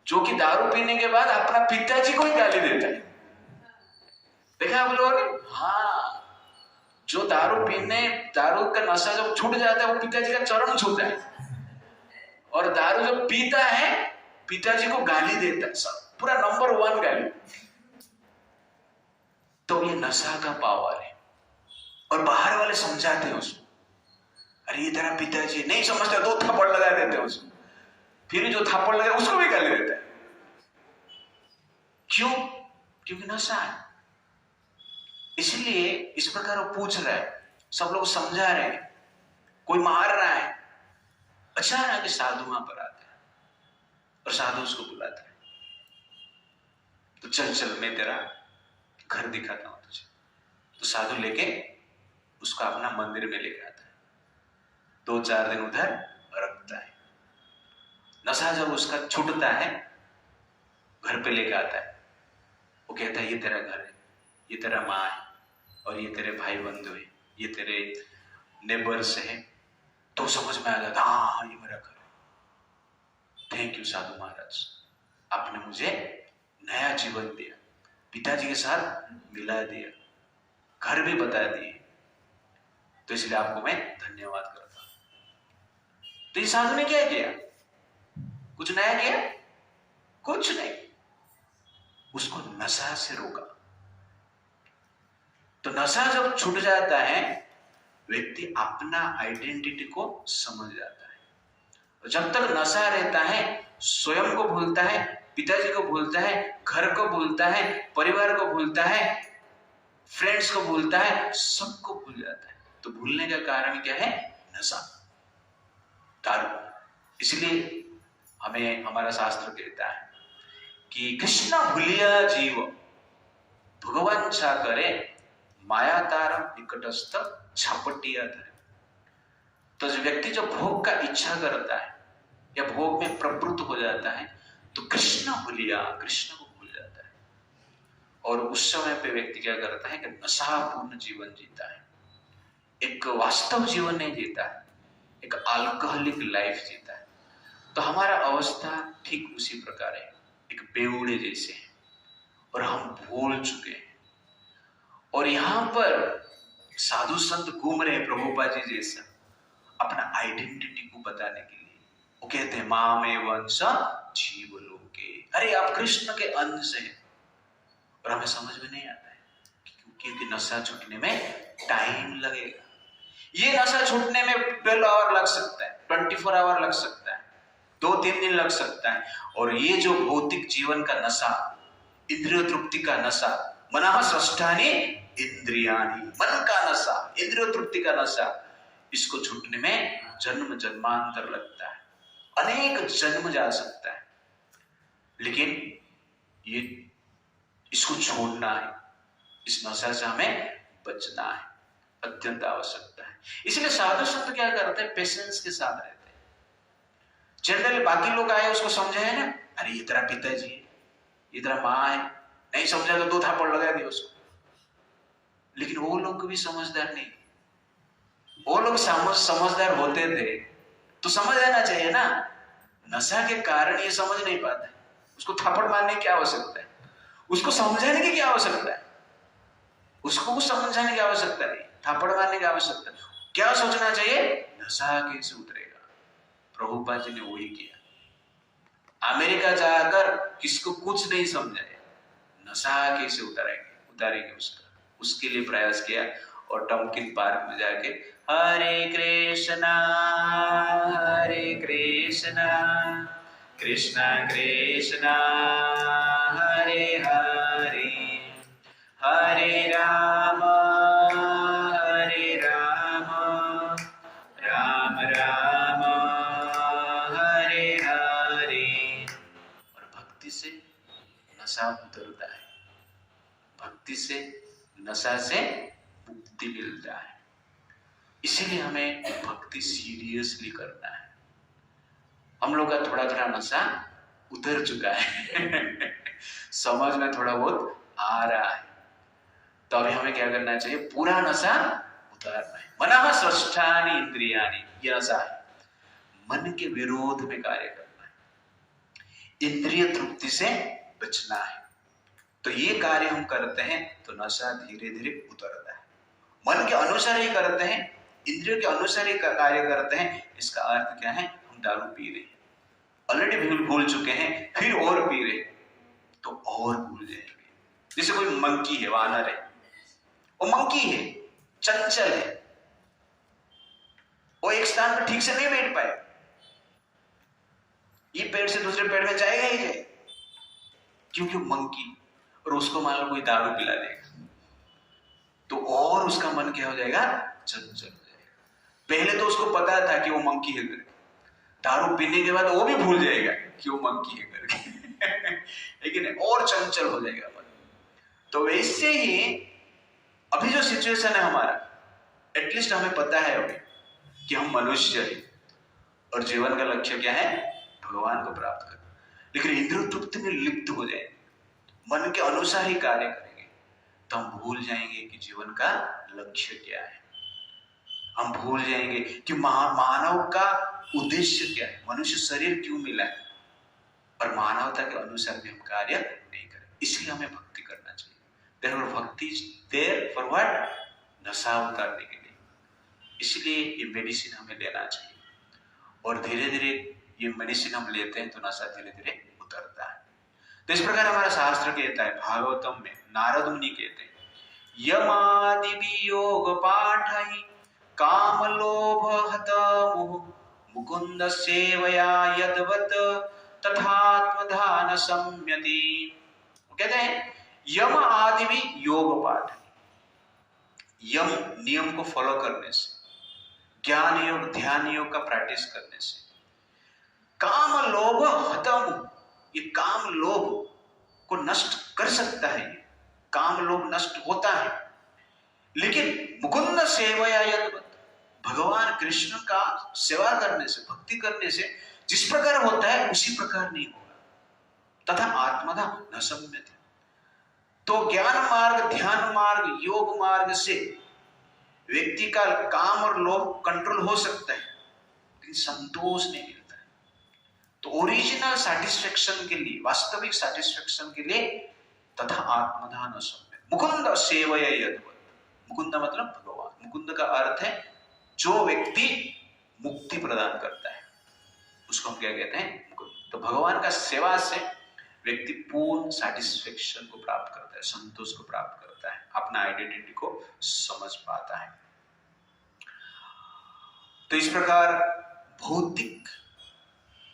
जो कि दारू पीने के बाद अपना पिताजी को ही गाली देता है। देखा आप लोगों ने? हाँ, जो दारू का नशा जब छूट जाता है वो पिताजी का चरण छूता है, और दारू जब पीता है पिताजी को गाली देता है, सब पूरा नंबर 1 गाली। तो ये नशा का पावर है। और बाहर वाले समझाते हैं उसको, अरे ये तेरा पिताजी नहीं समझता, 2 थप्पड़ लगा देते हैं उसको, फिर जो थप्पड़ लगा उसको भी गाली देता है। क्यों? क्योंकि नशा है। इसलिए इस प्रकार वो पूछ रहा है, सब लोग समझा रहे हैं, कोई मार रहा है। अचानक साधु वहां पर आता है और साधु उसको बुलाता है, तो चल चल मैं तेरा घर दिखाता हूं तुझे। तो साधु लेके उसको अपना मंदिर में लेके आता है, 2-4 दिन उधर रखता है। नशा जब उसका छूटता है, घर पे लेके आता है, वो कहता है ये तेरा घर है, ये तेरा माँ है, और ये तेरे भाई बंधु है, ये तेरे नेबर्स है। तो समझ में आ जाता, हाँ ये मेरा घर है। थैंक यू साधु महाराज, आपने मुझे नया जीवन दिया, पिताजी के साथ मिला दिया, घर भी बता दिए, तो इसलिए आपको मैं धन्यवाद करता हूं। तो ये साधु ने क्या किया? कुछ नया किया? कुछ नहीं। उसको नशा से रोका। तो नशा जब छूट जाता है, व्यक्ति अपना आइडेंटिटी को समझ जाता है। जब तक नशा रहता है, स्वयं को भूलता है, पिताजी को भूलता है, घर को भूलता है, परिवार को भूलता है, फ्रेंड्स को भूलता है, सबको भूल जाता है। तो भूलने का कारण क्या है? नशा, दारू। इसलिए हमें हमारा शास्त्र कहता है कि कृष्ण भूलिया जीव भगवान छा करे, माया तार निकटस्थ झपटिया धरे। तो जो व्यक्ति जो भोग का इच्छा करता है या भोग में प्रवृत्त हो जाता है, तो कृष्ण भूलिया, कृष्ण को भूल जाता है। और उस समय पे व्यक्ति क्या करता है कि नशापूर्ण जीवन जीता है, एक वास्तव जीवन नहीं जीता है, एक अल्कोहलिक लाइफ जीता है। तो हमारा अवस्था ठीक उसी प्रकार है, एक बेवड़े जैसे है, और हम भूल चुके हैं। और यहां पर साधु संत घूम रहे प्रभुपाद जी जैसा अपना आइडेंटिटी को बताने के लिए। वो कहते हैं माम वंश जीव लोके, अरे आप कृष्ण के अंश हैं। और हमें समझ में नहीं आता है क्योंकि नशा छूटने में टाइम लगेगा। ये नशा छूटने में 12 आवर लग सकता है, 24 आवर लग सकता है, 2-3 दिन लग सकता है। और ये जो भौतिक जीवन का नशा, इंद्रिय तृप्ति का नशा, मनः सृष्टानि इंद्रियाणि, मन का नशा, इंद्रिय तृप्ति का नशा, इसको छूटने में जन्म जन्मांतर लगता है, अनेक जन्म जा सकता है। लेकिन ये इसको छोड़ना है, इस नशा से हमें बचना है, अत्यंत आवश्यकता है। इसलिए साधु संत क्या करते हैं? पेशेंस के साथ रहते हैं। जनरली बाकी लोग आए उसको समझाए ना, अरे ये तेरा पिताजी है, ये तेरा माँ है, नहीं समझा तो 2 थप्पड़ लगा दिए उसको। लेकिन वो लोग भी समझदार नहीं, वो लोग समझदार होते थे तो समझ आना चाहिए ना। नशा के कारण ये समझ नहीं पाता है, उसको थप्पड़ मारने की क्या आवश्यकता है, उसको समझाने की क्या आवश्यकता है, उसको कुछ समझाने की आवश्यकता नहीं, थप्पड़ मारने की आवश्यकता नहीं। क्या सोचना चाहिए? नशा कैसे उतरेगा। प्रभुपाद जी ने वही किया। अमेरिका जाकर किसको कुछ नहीं समझाया, नशा कैसे उतारेंगे उसके लिए प्रयास किया। और टॉमकिन पार्क में जाके हरे कृष्णा कृष्णा कृष्णा हरे हरे, हरे राम राम राम हरे हरे। और भक्ति से नशा उतरता है, भक्ति से नशा से मुक्ति मिलता है। इसीलिए हमें भक्ति सीरियसली करना है। हम लोग का थोड़ा नशा उतर चुका है समझ में थोड़ा बहुत आ रहा है, तो अभी हमें क्या करना चाहिए? पूरा नशा उतारना है। मनः सृष्टानि इंद्रियाणि, ये नशा है, मन के विरोध में कार्य करना है, इंद्रिय तृप्ति से बचना है। तो ये कार्य हम करते हैं तो नशा धीरे धीरे उतरता है। मन के अनुसार ही करते हैं, इंद्रियों के अनुसार ही कार्य करते हैं, इसका अर्थ क्या है? हम दारू पी रहे हैं, ऑलरेडी भूल चुके हैं, फिर और पी रहे तो और भूल जाएंगे। जैसे कोई मंकी है, वानर है, वो मंकी है, चंचल है, वो एक स्थान पर ठीक से नहीं बैठ पाए, ये पेड़ से दूसरे पेड़ में जाएगा ही जाए, क्योंकि मंकी। और उसको मान लो कोई दारू पिला देगा तो और उसका मन क्या हो जाएगा, चंचल हो जाएगा। पहले तो उसको पता था कि वो मंकी है करके, दारू पीने के बाद वो भी भूल जाएगा कि वो मंकी है करके लेकिन और चंचल हो जाएगा मन। तो वैसे ही अभी जो सिचुएशन है हमारा, एटलीस्ट हमें पता है अभी कि हम मनुष्य हैं और जीवन का लक्ष्य क्या है, भगवान को प्राप्त करना। लेकिन इंद्रिय तृप्ति में लिप्त हो जाए, मन के अनुसार ही कार्य करेंगे, तो हम भूल जाएंगे कि जीवन का लक्ष्य क्या है। हम भूल जाएंगे कि मानव का उद्देश्य क्या है, मनुष्य शरीर क्यों मिला है, और मानवता के अनुसार भी हम कार्य नहीं करें। इसलिए हमें भक्ति करना चाहिए। Therefore, भक्ति is there for what? नशा उतारने के लिए। इसलिए ये मेडिसिन हमें लेना चाहिए, और धीरे धीरे ये मेडिसिन हम लेते हैं तो नशा धीरे धीरे उतरता है। तो इस प्रकार हमारा शास्त्र कहता है, भागवतम में नारद मुनि कहते हैं, यमादि वियोग पाठै काम लोभ हत मोह मुकुंद सेवया यद्वत् तथात्मधान सम्यति। वो कहते हैं यम आदि भी योग पाठ, यम नियम को फॉलो करने से, ज्ञान योग ध्यान योग का प्रैक्टिस करने से, काम लोभ हतम, ये काम लोभ को नष्ट कर सकता है, ये काम लोभ नष्ट होता है। लेकिन मुकुंद सेवया यद्वत्, भगवान कृष्ण का सेवा करने से, भक्ति करने से जिस प्रकार होता है उसी प्रकार नहीं होगा। तथा आत्मधा न सम्यति, तो ज्ञान मार्ग ध्यान मार्ग योग मार्ग से व्यक्ति का काम और लोभ कंट्रोल हो सकता है, लेकिन संतोष नहीं मिलता है। तो ओरिजिनल सैटिस्फैक्शन के लिए, वास्तविक सैटिस्फैक्शन के लिए, तथा आत्मधा न सम्यति मुकुंद सेवया यद्वत्, मुकुंद मतलब भगवान, मुकुंद का अर्थ है जो व्यक्ति मुक्ति प्रदान करता है, उसको हम क्या कहते हैं, मुकुंद। तो भगवान का सेवा से व्यक्ति पूर्ण सैटिस्फैक्शन को प्राप्त करता है, संतोष को प्राप्त करता है, अपना आइडेंटिटी को समझ पाता है। तो इस प्रकार भौतिक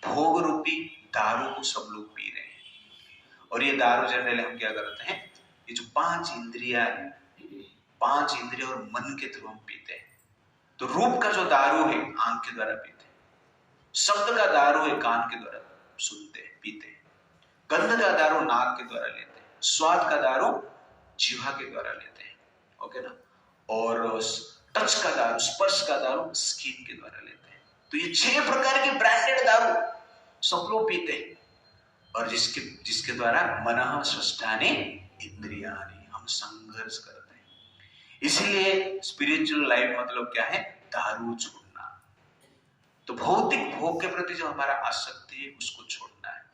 भोग रूपी दारू को सब लोग पी रहे हैं, और ये दारू जनरली हम क्या करते हैं, ये जो 5 इंद्रियां है, 5 इंद्रिय और मन के थ्रू हम पीते हैं। तो रूप का जो दारू है आंख के द्वारा पीते हैं, शब्द का दारू है कान के द्वारा सुनते हैं पीते हैं, गंध का दारू नाक के द्वारा लेते हैं, स्वाद का दारू जीवा के द्वारा लेते हैं, ओके ना, और टच का दारू, स्पर्श का दारू स्किन के द्वारा लेते हैं। तो ये 6 प्रकार के ब्रांडेड दारू सब लोग पीते हैं, और जिसके द्वारा मनः स्रष्टानि इंद्रियाणि, हम संघर्ष करते हैं। इसलिए स्पिरिचुअल लाइफ मतलब क्या है, दारू छोड़ना। तो भौतिक भोग के प्रति जो हमारा आसक्ति है उसको छोड़ना है।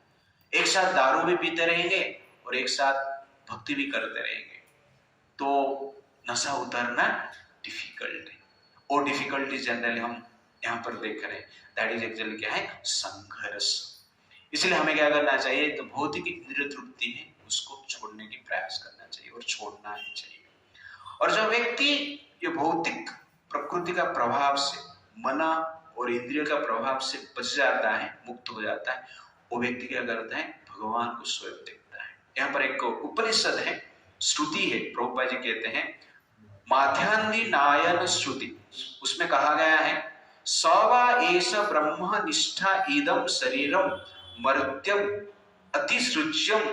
एक साथ दारू भी पीते रहेंगे और एक साथ भक्ति भी करते रहेंगे तो नशा उतारना डिफिकल्ट है, और डिफिकल्टी जनरली हम यहाँ पर देख रहे हैं, दैट इज एक्चुअली क्या है, संघर्ष। इसलिए हमें क्या करना चाहिए, तो भौतिक इंद्रिय तृप्ति है उसको छोड़ने की प्रयास करना चाहिए, और छोड़ना ही चाहिए। और जो व्यक्ति ये भौतिक प्रकृति का प्रभाव से, मना और इंद्रिय का प्रभाव से बच जाता है, मुक्त हो जाता है, वो व्यक्ति क्या करता है, भगवान को स्वयं देखता है। यहाँ पर एक उपनिषद है, श्रुति है, प्रभुपाद जी कहते हैं माध्यान्दी नायन श्रुति, उसमें कहा गया है सवा एष ब्रह्म निष्ठा इदम शरीरम मर्त्यम अतिसृज्यम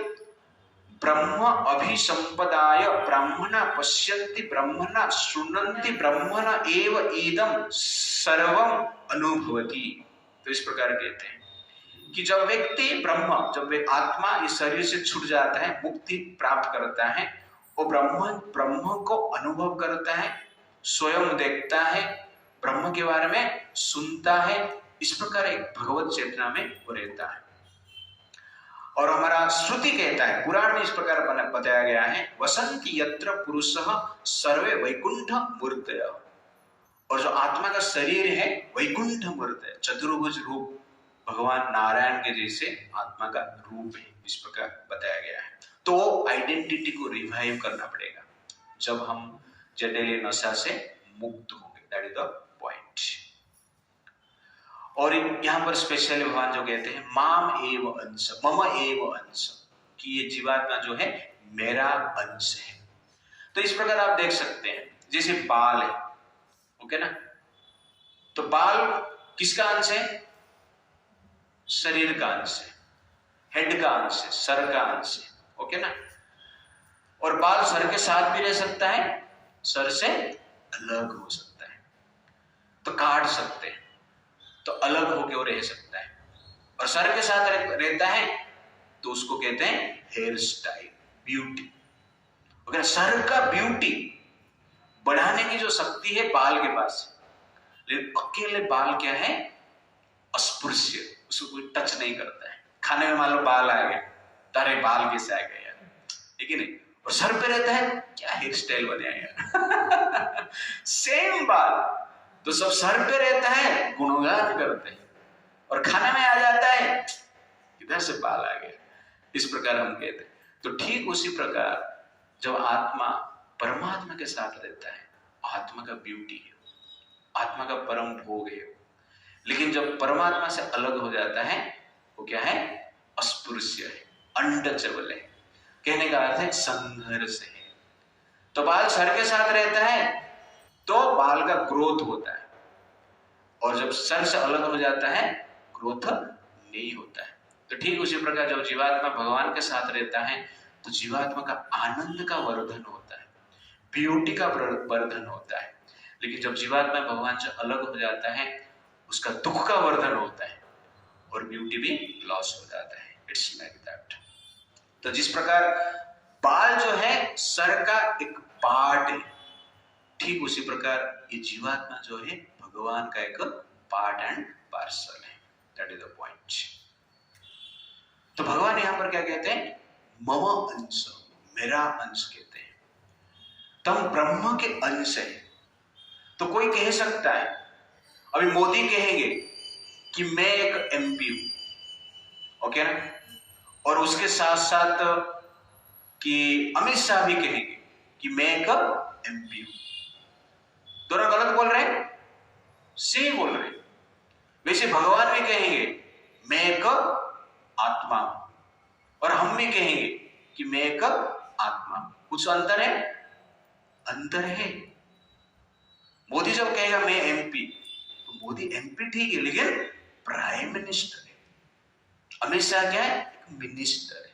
ब्रह्म अभिसंपदाय ब्राह्मणा पश्यन्ति ब्रह्मणा शृण्वन्ति ब्रह्मणा एव इदम सर्वम अनुभवति। तो इस प्रकार कहते हैं कि जब व्यक्ति ब्रह्म, जब वे आत्मा इस शरीर से छूट जाता है, मुक्ति प्राप्त करता है, वो ब्रह्म को अनुभव करता है, स्वयं देखता है, ब्रह्म के बारे में सुनता है। इस प्रकार एक भगवत चेतना में वो रहता है। और हमारा श्रुति कहता है, पुराण में इस प्रकार बताया गया है वसंति यत्र पुरुषः सर्वे वैकुंठ मूर्तयः। और जो आत्मा का शरीर है वैकुंठ मूर्त है, चतुर्भुज रूप भगवान नारायण के जैसे आत्मा का रूप है, इस प्रकार बताया गया है। तो आइडेंटिटी को रिवाइव करना पड़ेगा जब हम जटिल नशा से मुक्त होंगे। That is the point. और यहां पर स्पेशली भगवान जो कहते हैं माम एव अंश, मम एव अंश, कि ये जीवात्मा जो है मेरा अंश है। तो इस प्रकार आप देख सकते हैं जैसे बाल है, ओके ना, तो बाल किसका अंश है? शरीर का अंश है, हेड का अंश है, सर का अंश है, ओके ना। और बाल सर के साथ भी रह सकता है, सर से अलग हो सकता है, तो काट सकते हैं, तो अलग होके वो रह सकता है। और सर के साथ रहता है तो उसको कहते हैं हेयर स्टाइल, ब्यूटी। अगर सर का ब्यूटी बढ़ाने की जो शक्ति है बाल के पास, लेकिन अकेले बाल क्या है? अस्पृश्य, उसको कोई टच नहीं करता है। खाने में मान लो बाल आ गए, तारे बाल कैसे आ गए यार, ठीक है नहीं। और सर पे रहता है, क्या हेयर स्टाइल बने यार सेम बाल, तो सब सर पे रहता है, गुणगान करते हैं, और खाने में आ जाता है, इधर से बाल आ गया। इस प्रकार हम कहते हैं। तो ठीक उसी प्रकार जब आत्मा परमात्मा के साथ रहता है, आत्मा का ब्यूटी है, आत्मा का परम भोग है। लेकिन जब परमात्मा से अलग हो जाता है, वो क्या है? अस्पृश्य है, अनटचेबल है। कहने का अर्थ है संघर्ष है। तो बाल सर के साथ रहता है तो बाल का ग्रोथ होता है, और जब सर से अलग हो जाता है ग्रोथ नहीं होता है। तो ठीक उसी प्रकार जब जीवात्मा भगवान के साथ रहता है तो जीवात्मा का आनंद का वर्धन होता है, ब्यूटी का वर्धन होता है। लेकिन जब जीवात्मा भगवान से अलग हो जाता है, उसका दुख का वर्धन होता है और ब्यूटी भी लॉस हो जाता है। It's like that. तो जिस प्रकार बाल जो है सर का एक पार्ट है, ठीक उसी प्रकार ये जीवात्मा जो है भगवान का एक पार्ट एंड पार्सल है। That is the point. तो भगवान यहां पर क्या कहते हैं? मम अंश, मेरा अंश कहते हैं। तुम ब्रह्म के अंश है। तो कोई कह सकता है, अभी मोदी कहेंगे कि मैं एक एमपी हूं, ओके ना, और उसके साथ साथ कि अमित शाह भी कहेंगे कि मैं एक एमपी हूं। दोनों गलत बोल रहे हैं? सही बोल रहे हैं। वैसे भगवान भी कहेंगे मैं एक आत्मा हूं, और हम भी कहेंगे कि मैं एक आत्मा। कुछ अंतर है? अंतर है। मोदी जब कहेगा मैं एमपी, तो मोदी एमपी ठीक है, लेकिन प्राइम मिनिस्टर है। अमित शाह क्या है? एक मिनिस्टर है।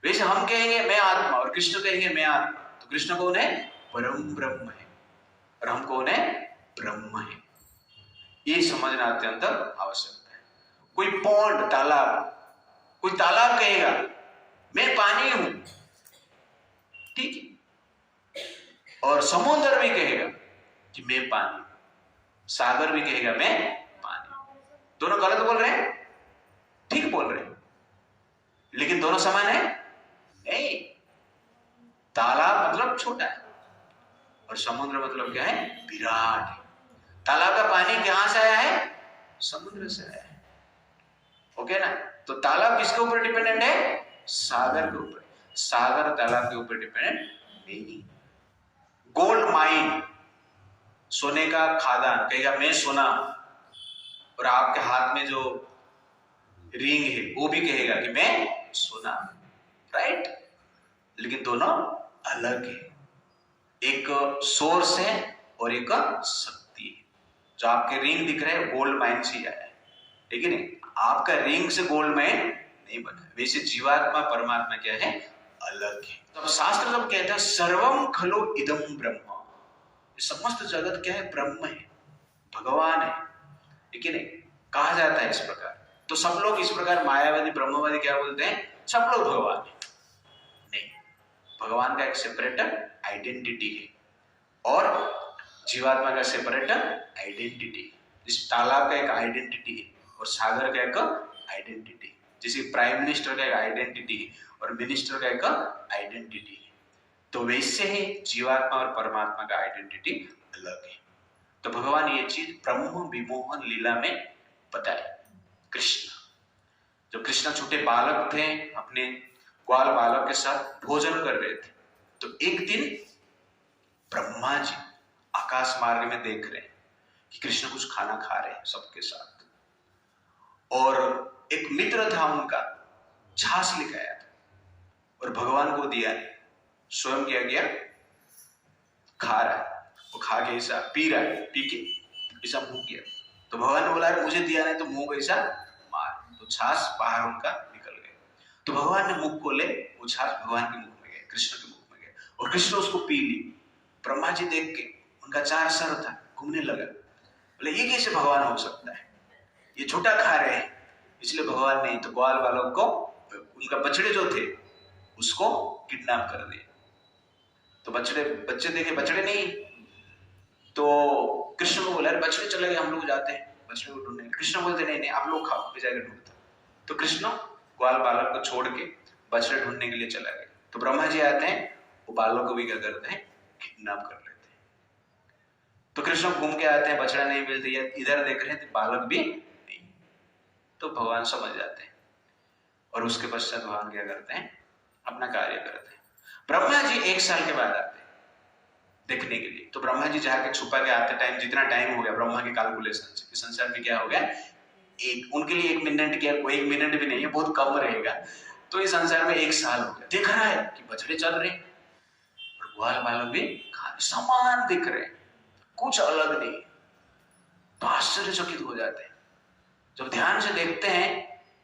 वैसे हम कहेंगे मैं आत्मा, और कृष्ण कहेंगे मैं आत्मा, तो कृष्ण कौन है? परम ब्रह्म है, और हम कौन है? ब्रह्म है। ये समझना अत्यंत आवश्यक है। कोई पौंड, तालाब, कोई तालाब कहेगा मैं पानी हूं, ठीक है, और समुद्र भी कहेगा कि मैं पानी, सागर भी कहेगा मैं पानी। दोनों गलत बोल रहे हैं? ठीक बोल रहे हैं, लेकिन दोनों समान है? नहीं। तालाब मतलब छोटा है, और समुद्र मतलब क्या है? विराट है। तालाब का पानी कहां से आया है? समुद्र से आया है, ओके ना। तो तालाब किसके ऊपर डिपेंडेंट है? सागर के ऊपर। सागर तालाब के ऊपर डिपेंडेंट नहीं। गोल्ड माइन, सोने का खादान, कहेगा मैं सोना, और आपके हाथ में जो रिंग है वो भी कहेगा कि मैं सोना, राइट। लेकिन दोनों अलग है। एक सोर्स है और एक शक्ति है। जो आपके रिंग दिख रहे हैं गोल्ड माइन से आया है, लेकिन आपका रिंग से गोल्ड माइन नहीं बना। वैसे जीवात्मा परमात्मा क्या है? अलग है। तो शास्त्र जब कहता है सर्वम खलु इदम ब्रह्म, समस्त जगत क्या है? ब्रह्म है, भगवान है, लेकिन कहा जाता है इस प्रकार। तो सब लोग इस प्रकार मायावादी ब्रह्मवादी क्या बोलते हैं? सब लोग भगवान है। नहीं, भगवान का एक सेपरेट आइडेंटिटी है, और जीवात्मा का सेपरेट आइडेंटिटी है। जिस तालाब का एक आइडेंटिटी है, और सागर का एक आइडेंटिटी है। जैसे प्राइम मिनिस्टर का एक आइडेंटिटी है और मिनिस्टर का एक आइडेंटिटी है, तो वैसे ही जीवात्मा और परमात्मा का आइडेंटिटी अलग है। तो भगवान ये चीज ब्रह्म विमोहन लीला में बताए। कृष्ण जब कृष्ण छोटे बालक थे, अपने ग्वाल बालक के साथ भोजन कर रहे थे, तो एक दिन ब्रह्मा जी आकाश मार्ग में देख रहे हैं कि कृष्ण कुछ खाना खा रहे हैं सबके साथ, और एक मित्र था उनका, छाछ लेकर आया था और भगवान को दिया नहीं, स्वयं क्या गया, खा रहा है, वो खा के ऐसा पी रहा है, पी के ऐसा मुंह किया, तो भगवान ने बोला मुझे दिया नहीं तो मुंह कैसा मार, तो छाछ बाहर उनका निकल गया। तो भगवान ने मुख खोले, वो छाछ भगवान के मुख में गए, कृष्ण के मुख में गए, और कृष्ण उसको पी ली। ब्रह्मा जी देख के, उनका 4 सर था, घूमने लगा, बोले ये कैसे भगवान हो सकता है, ये छोटा खा रहे हैं, इसलिए भगवान ने तो ग्वाल बालक को, उनका बछड़े जो थे उसको किडनैप कर दिया। तो बच्चे देखे बछड़े नहीं, तो कृष्ण को बोला बछड़े चले गए, हम लोग जाते हैं बछड़े को ढूंढने। कृष्ण बोलते नहीं नहीं आप लोग खाओ, जाकर ढूंढते। तो कृष्ण ग्वाल बालक को छोड़ के बछड़े ढूंढने के लिए चला गया। तो ब्रह्मा जी आते हैं, वो बालक को भी क्या करते हैं, किडनैप कर लेते हैं। तो कृष्ण घूम के आते हैं, बछड़ा नहीं मिलती है, इधर देख रहे हैं तो बालक भी नहीं, तो भगवान समझ जाते हैं, और उसके पश्चात भगवान क्या करते हैं, अपना कार्य करते हैं। ब्रह्मा जी 1 साल के बाद आते हैं देखने के लिए। तो ब्रह्मा जी जाके छुपा के आते टाइम, जितना टाइम हो गया ब्रह्मा के कैलकुलेशन से, संसार में क्या हो गया, उनके लिए 1 मिनट, क्या कोई 1 मिनट भी नहीं है, बहुत कम रहेगा, तो इस संसार में 1 साल हो गया। देख रहा है कि बछड़े चल रहे हैं और ग्वाल बालक भी खाने समान दिख रहे हैं, कुछ अलग नहीं, तो आश्चर्यचकित हो जाते हैं। जब ध्यान से देखते हैं,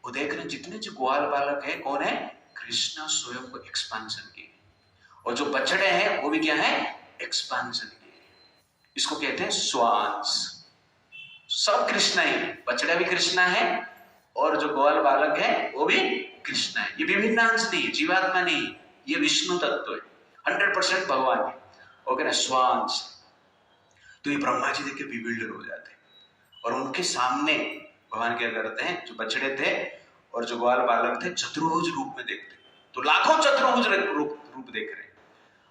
वो देख रहे हैं जितने जो ग्वाल बालक है, कौन है, कृष्ण स्वयं को एक्सपांशन किए, और जो बछड़े हैं वो भी क्या है, एक्सपांशन किए। इसको कहते हैं स्वांस। सब कृष्ण ही है, बछड़ा भी कृष्ण है और जो ग्वाल बालक है वो भी कृष्ण है। ये विभिन्न अंश नहीं है, जीवात्मा नहीं है, ये विष्णु तत्व है, 100% भगवान है, ओके ना, स्वांस। तो ये ब्रह्मा जी देख के बिविल्डर हो जाते हैं, और उनके सामने भगवान क्या करते हैं, जो बछड़े थे और जो ग्वाल बालक थे चतुर्भुज रूप में देखते, तो लाखों चतुर्भुज रूप देख रहे हैं,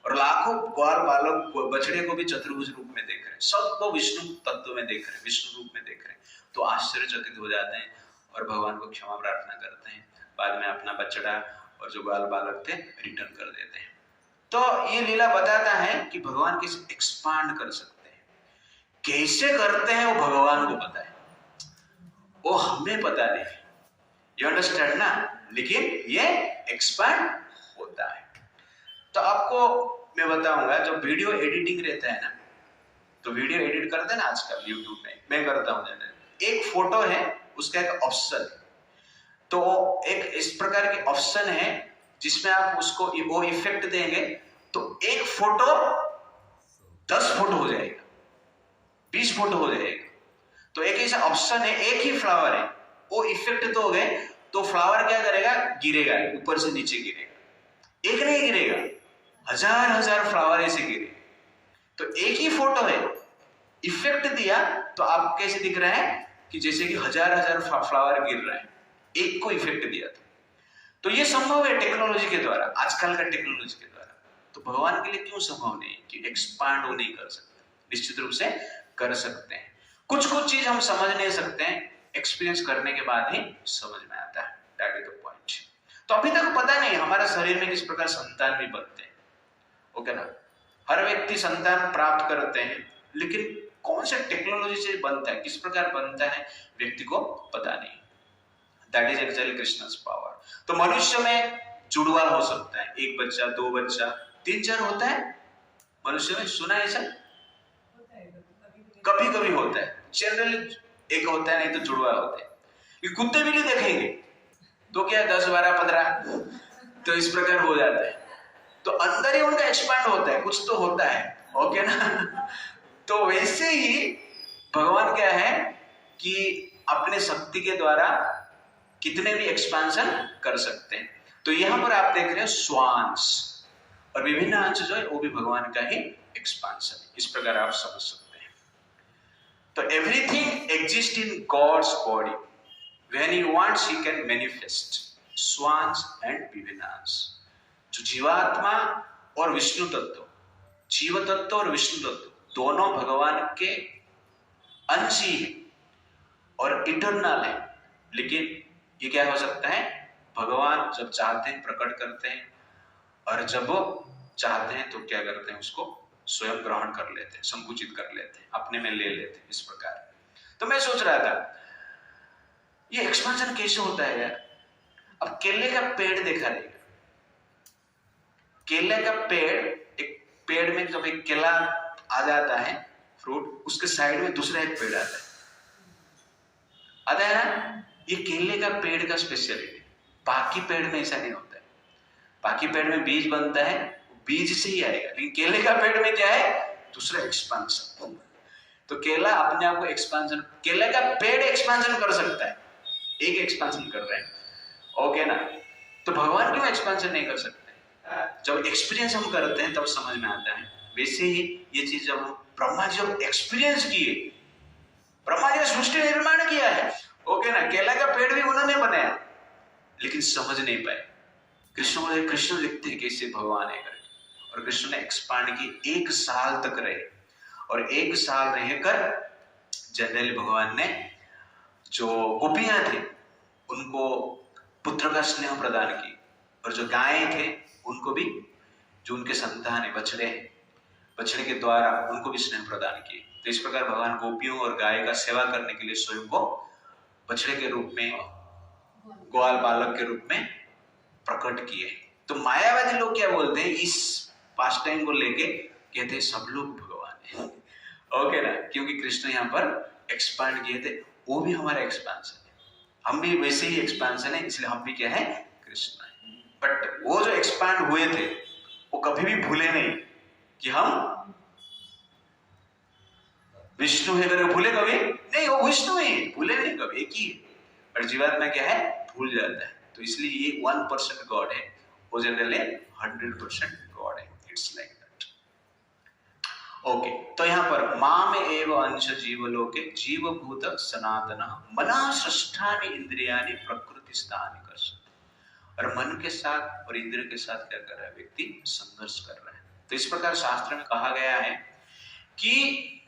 और लाखों ग्वाल बालक बछड़े को भी चतुर्भुज रूप में देख रहे हैं, सबको विष्णु तत्व में देख रहे हैं, विष्णु रूप में देख रहे हैं। तो आश्चर्यचकित हो जाते हैं और भगवान को क्षमा प्रार्थना करते हैं। बाद में अपना बछड़ा और जो ग्वाल बालक थे रिटर्न कर देते हैं। तो ये लीला बताता है कि भगवान कैसे एक्सपांड कर सकते हैं, कैसे करते हैं वो भगवान को पता है, वो हमें पता नहीं, यू अंडरस्टैंड ना, लेकिन ये एक्सपांड होता है। तो आपको मैं बताऊंगा, जब वीडियो एडिटिंग रहता है ना, तो वीडियो एडिट करते हैं ना आजकल यूट्यूब में, मैं करता हूं, एक फोटो है उसका एक ऑप्शन है, तो एक इस प्रकार के ऑप्शन है जिसमें आप उसको वो इफेक्ट देंगे तो एक फोटो 10 फोटो हो जाएगा, 20 फोटो हो जाएगा। तो एक ऐसा ऑप्शन है, एक ही फ्लावर है, वो इफेक्ट दोगे तो फ्लावर क्या करेगा, गिरेगा, ऊपर से नीचे गिरेगा, एक नहीं गिरेगा, हजार फ्लावर ऐसे गिरे। तो एक ही फोटो है, इफेक्ट दिया तो आप कैसे दिख रहा है कि जैसे कि हजार फ्लावर गिर रहा है, एक को इफेक्ट दिया था। तो ये संभव है टेक्नोलॉजी के द्वारा, आजकल का टेक्नोलॉजी के द्वारा। तो भगवान के लिए क्यों संभव नहीं कि एक्सपांड वो नहीं कर सकते, निश्चित रूप से कर सकते हैं। कुछ चीज हम समझ नहीं सकते हैं, एक्सपीरियंस करने के बाद ही समझ में आता है, दैट इज द पॉइंट। तो अभी तक पता नहीं हमारा शरीर में किस प्रकार संतान भी बनते हैं, ओके ना, हर व्यक्ति संतान प्राप्त करते हैं, लेकिन कौन से टेक्नोलॉजी से बनता है, किस प्रकार बनता है, व्यक्ति को पता नहीं। That is actually Krishna's power. तो मनुष्य में जुड़वा हो सकता है, 1 बच्चा, 2 बच्चा, 3-4 होता है मनुष्य में, सुना है ऐसा? कभी कभी होता है, जनरली एक होता है, नहीं तो जुड़वा होता है। ये कुत्ते बिल्ली देखेंगे तो क्या 10, 12, 15, तो इस प्रकार हो जाता है। तो अंदर ही उनका एक्सपांड होता है, कुछ तो होता है, ओके ना। तो वैसे ही भगवान क्या है कि अपने शक्ति के द्वारा कितने भी एक्सपांशन कर सकते हैं। तो यहां पर आप देख रहे हैं स्वांस, और विभिन्न अंश जो है वो भी भगवान का ही एक्सपांशन है, इस प्रकार आप समझ सकते हैं। तो everything exist in God's body, when he wants he can manifest स्वांस एंड विभिन्न अंश। जो जीवात्मा और विष्णु तत्व, जीव तत्व और विष्णु तत्व दोनों भगवान के अंश ही है और इटर्नल है, लेकिन ये क्या हो सकता है? भगवान जब चाहते हैं प्रकट करते हैं, और जब वो चाहते हैं तो क्या करते हैं? उसको स्वयं ग्रहण कर लेते हैं, संकुचित कर लेते हैं, अपने में ले लेते हैं, इस प्रकार। तो मैं सोच रहा था ये एक्सपेंशन कैसे होता है यार? अब केले का पेड़ देखा रहेगा, केले का पेड़, एक पेड़ में जब एक केला आ जाता है फ्रूट, उसके साइड में दूसरा एक पेड़ आता है ना? ये केले का पेड़ का स्पेशलिटी। बाकी पेड़ में ऐसा नहीं होता है। बाकी पेड़ में बीज बनता है, बीज से ही आएगा, लेकिन केले का पेड़ में क्या है? दूसरा एक्सपांशन। तो केला अपने आप को एक्सपांशन, केले का पेड़ एक्सपांशन कर सकता है, एक एक्सपांशन कर रहे हैं, ओके ना? तो भगवान क्यों एक्सपांशन नहीं कर सकते? जब एक्सपीरियंस हम करते हैं तब समझ में आता है। वैसे ही ये चीज जब ब्रह्मा जी जब एक्सपीरियंस किए, ब्रह्मा जी ने सृष्टि निर्माण किया है, ओके ना? केला का पेड़ भी उन्होंने बनाया, लेकिन समझ नहीं पाए। कृष्ण देखते हैं कैसे भगवान है करके, और कृष्ण ने एक्सपांड की, 1 साल तक रहे, और 1 साल रहकर जनरली भगवान ने जो गोपियां थे उनको पुत्र का स्नेह प्रदान की, और जो गायें थे उनको भी, जो उनके संतान है, बछड़े के द्वारा उनको भी स्नेह प्रदान किए। तो इस प्रकार भगवान गोपियों और गाय का सेवा करने के लिए स्वयं को बछड़े के रूप में, ग्वाल बालक के रूप में प्रकट किए। तो मायावादी लोग क्या बोलते हैं इस पास्ट टाइम को लेके? कहते हैं सब लोग भगवान है, ओके ना? क्योंकि कृष्ण यहाँ पर एक्सपांड किए थे, वो भी हमारा एक्सपांशन है, हम भी वैसे ही एक्सपांशन है, इसलिए हम भी क्या है? कृष्ण है। बट वो जो एक्सपांड हुए थे वो कभी भी भूले नहीं कि हम विष्णु है करके, भूले कभी नहीं, वो विष्णु है, भूले नहीं कभी, एक ही है। और जीवात्मा क्या है? भूल जाता है। तो इसलिए ये 1% गॉड है, वो जनरली 100% गॉड है। It's like that, okay. तो यहाँ पर माम एव अंश जीवलोके जीवभूत सनातन मना सृष्टानि इंद्रियानि प्रकृति स्थानि कर्षति। और मन के साथ और इंद्रिय के साथ क्या कर रहा है? व्यक्ति संघर्ष कर रहा है। तो इस प्रकार शास्त्र में कहा गया है कि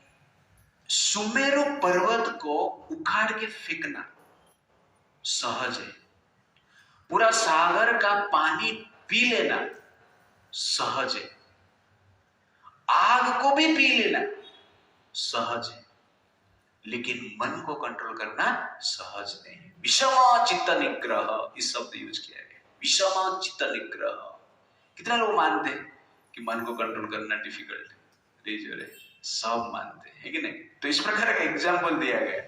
सुमेरु पर्वत को उखाड़ के फेंकना सहज है, पूरा सागर का पानी पी लेना सहज है, आग को भी पी लेना सहज है, लेकिन मन को कंट्रोल करना सहज नहीं है। विषमा चित्त निग्रह, इस शब्द यूज किया गया, विषमा चित्त निग्रह। कितना लोग मानते हैं कि मन को कंट्रोल करना डिफिकल्ट है? सब मानते हैं कि नहीं? तो इस प्रकार का एग्जाम्पल दिया गया।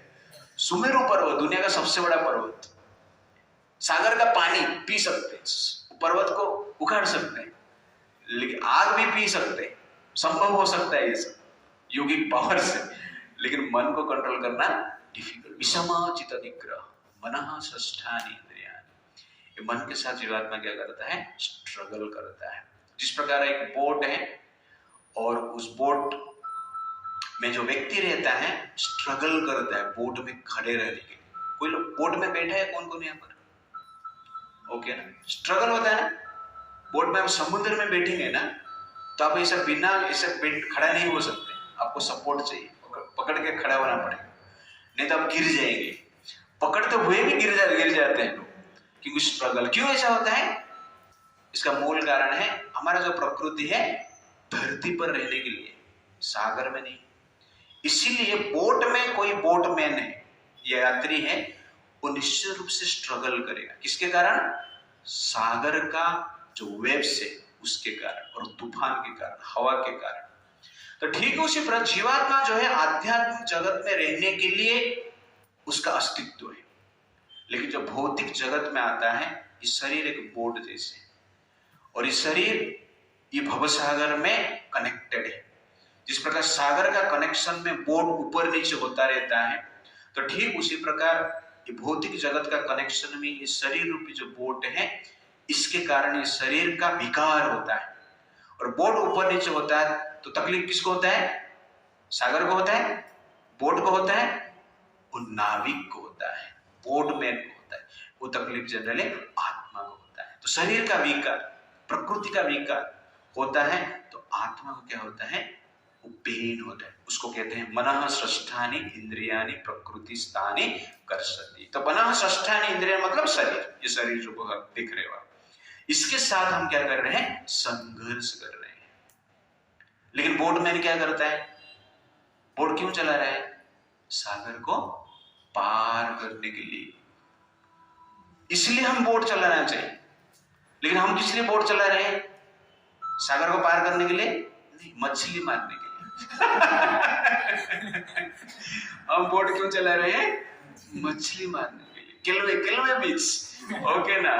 सुमेरु पर्वत दुनिया का सबसे बड़ा पर्वत, सागर का पानी पी सकते हैं, पर्वत को उखाड़ सकते हैं, लेकिन आग भी पी सकते हैं, संभव हो सकता है ये सब योगिक पावर से, लेकिन मन को कंट्रोल करना डिफिकल्ट। विषमा चित्त निग्रह मनः षष्ठानि इंद्रियाणि। ये मन के साथ जीवात्मा क्या करता है? स्ट्रगल करता है। जिस प्रकार एक बोट है और उस बोट में जो व्यक्ति रहता है स्ट्रगल करता है बोट में खड़े रहने के लिए। कोई लोग बोट में बैठा है, कौन कौन यहाँ पर? ओके ना? स्ट्रगल होता है ना बोट में। आप समुद्र में बैठेंगे ना तो आप ऐसा बिना ऐसे खड़ा नहीं हो सकते, आपको सपोर्ट चाहिए, पकड़ के खड़ा होना पड़ेगा, नहीं तो आप गिर जाएंगे। पकड़ते हुए भी गिर जाते हैं लोग, क्योंकि स्ट्रगल। क्यों ऐसा होता है? इसका मूल कारण है हमारा जो प्रकृति है धरती पर रहने के लिए, सागर में नहीं। इसीलिए बोट में कोई बोटमैन है या यात्री है, वो निश्चित रूप से स्ट्रगल करेगा। किसके कारण? सागर का जो वेव्स है उसके कारण और तूफान के कारण, हवा के कारण। तो ठीक उसी प्रकार जीवात्मा जो है आध्यात्मिक जगत में रहने के लिए उसका अस्तित्व है, लेकिन जो भौतिक जगत में आता है इस शरीर एक बोट जैसे, और इस शरीर ये भवसागर में कनेक्टेड है। जिस प्रकार सागर का कनेक्शन में बोट ऊपर नीचे होता रहता है, तो ठीक उसी प्रकार ये भौतिक जगत का कनेक्शन में ये शरीर रूपी जो बोट है, इसके कारण ये शरीर का विकार होता है। और बोट ऊपर नीचे होता है तो तकलीफ किसको होता है? सागर को होता है, बोट को होता है, वो नाविक को होता है, बोटमैन को होता है। वो तकलीफ जनरली आत्मा को होता है। तो शरीर का विकार, प्रकृति का विकार होता है, तो आत्मा को क्या होता है? वो पेन होता है, उसको कहते हैं मनः षष्ठानि इंद्रियानि प्रकृति स्थानि कर्षति। तो मनः षष्ठानि इंद्रिय मतलब शरीर, ये शरीर जो दिख रहे हो, इसके साथ हम क्या कर रहे हैं, संघर्ष कर रहे हैं। लेकिन बोटमैन क्या करता है, बोट क्यों चला रहा है, सागर को पार करने के लिए, इसलिए हम बोट चलाना चाहिए। लेकिन हम किस लिए बोट चला रहे हैं, सागर को पार करने के लिए नहीं, मछली मारने के लिए। हम बोट क्यों चला रहे हैं, मछली मारने के लिए। किलवे बीच, ओके ना,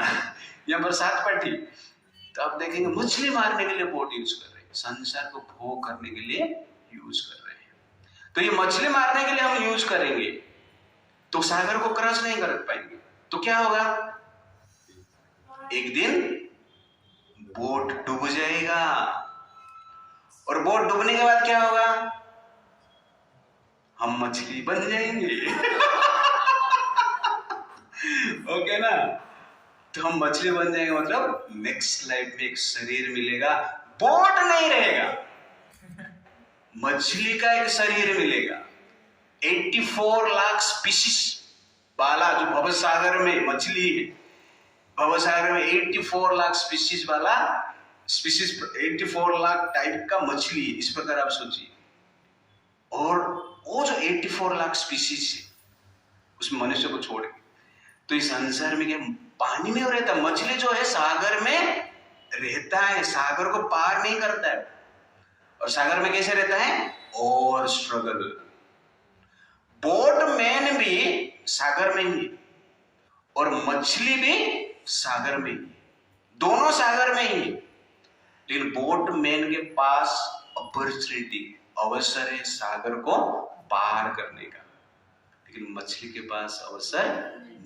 यहाँ बरसात पड़ी, तो आप देखेंगे मछली मारने के लिए बोट यूज कर रहे हैं, संसार को भोग करने के लिए यूज कर रहे हैं। तो ये मछली मारने के लिए हम यूज करेंगे तो सागर को क्रॉस नहीं कर पाएंगे, तो क्या होगा, एक दिन बोट डूब जाएगा, और बोट डूबने के बाद क्या होगा, हम मछली बन जाएंगे। ओके ना, तो हम मछली बन जाएंगे, मतलब नेक्स्ट लाइफ में एक शरीर मिलेगा, बोट नहीं रहेगा, मछली का एक शरीर मिलेगा। 84 लाख स्पीशीज वाला जो भवसागर में मछली है, भवसागर में 84 लाख स्पीशीज वाला, स्पीशीज 84 लाख टाइप का मछली है, इस प्रकार आप सोचिए। और वो जो 84 लाख स्पीशीज है, उसमें मनुष्य को छोड़ के, तो इस संसार में क्या पानी में रहता है, मछली जो है सागर में रहता है, सागर को पार नहीं करता है। और सागर में कैसे रहता है, और स्ट्रगल। बोटमैन भी सागर में ही, और मछली भी सागर में ही, दोनों सागर में ही। लेकिन बोटमैन के पास अपॉर्चुनिटी, अवसर है सागर को पार करने का, लेकिन मछली के पास अवसर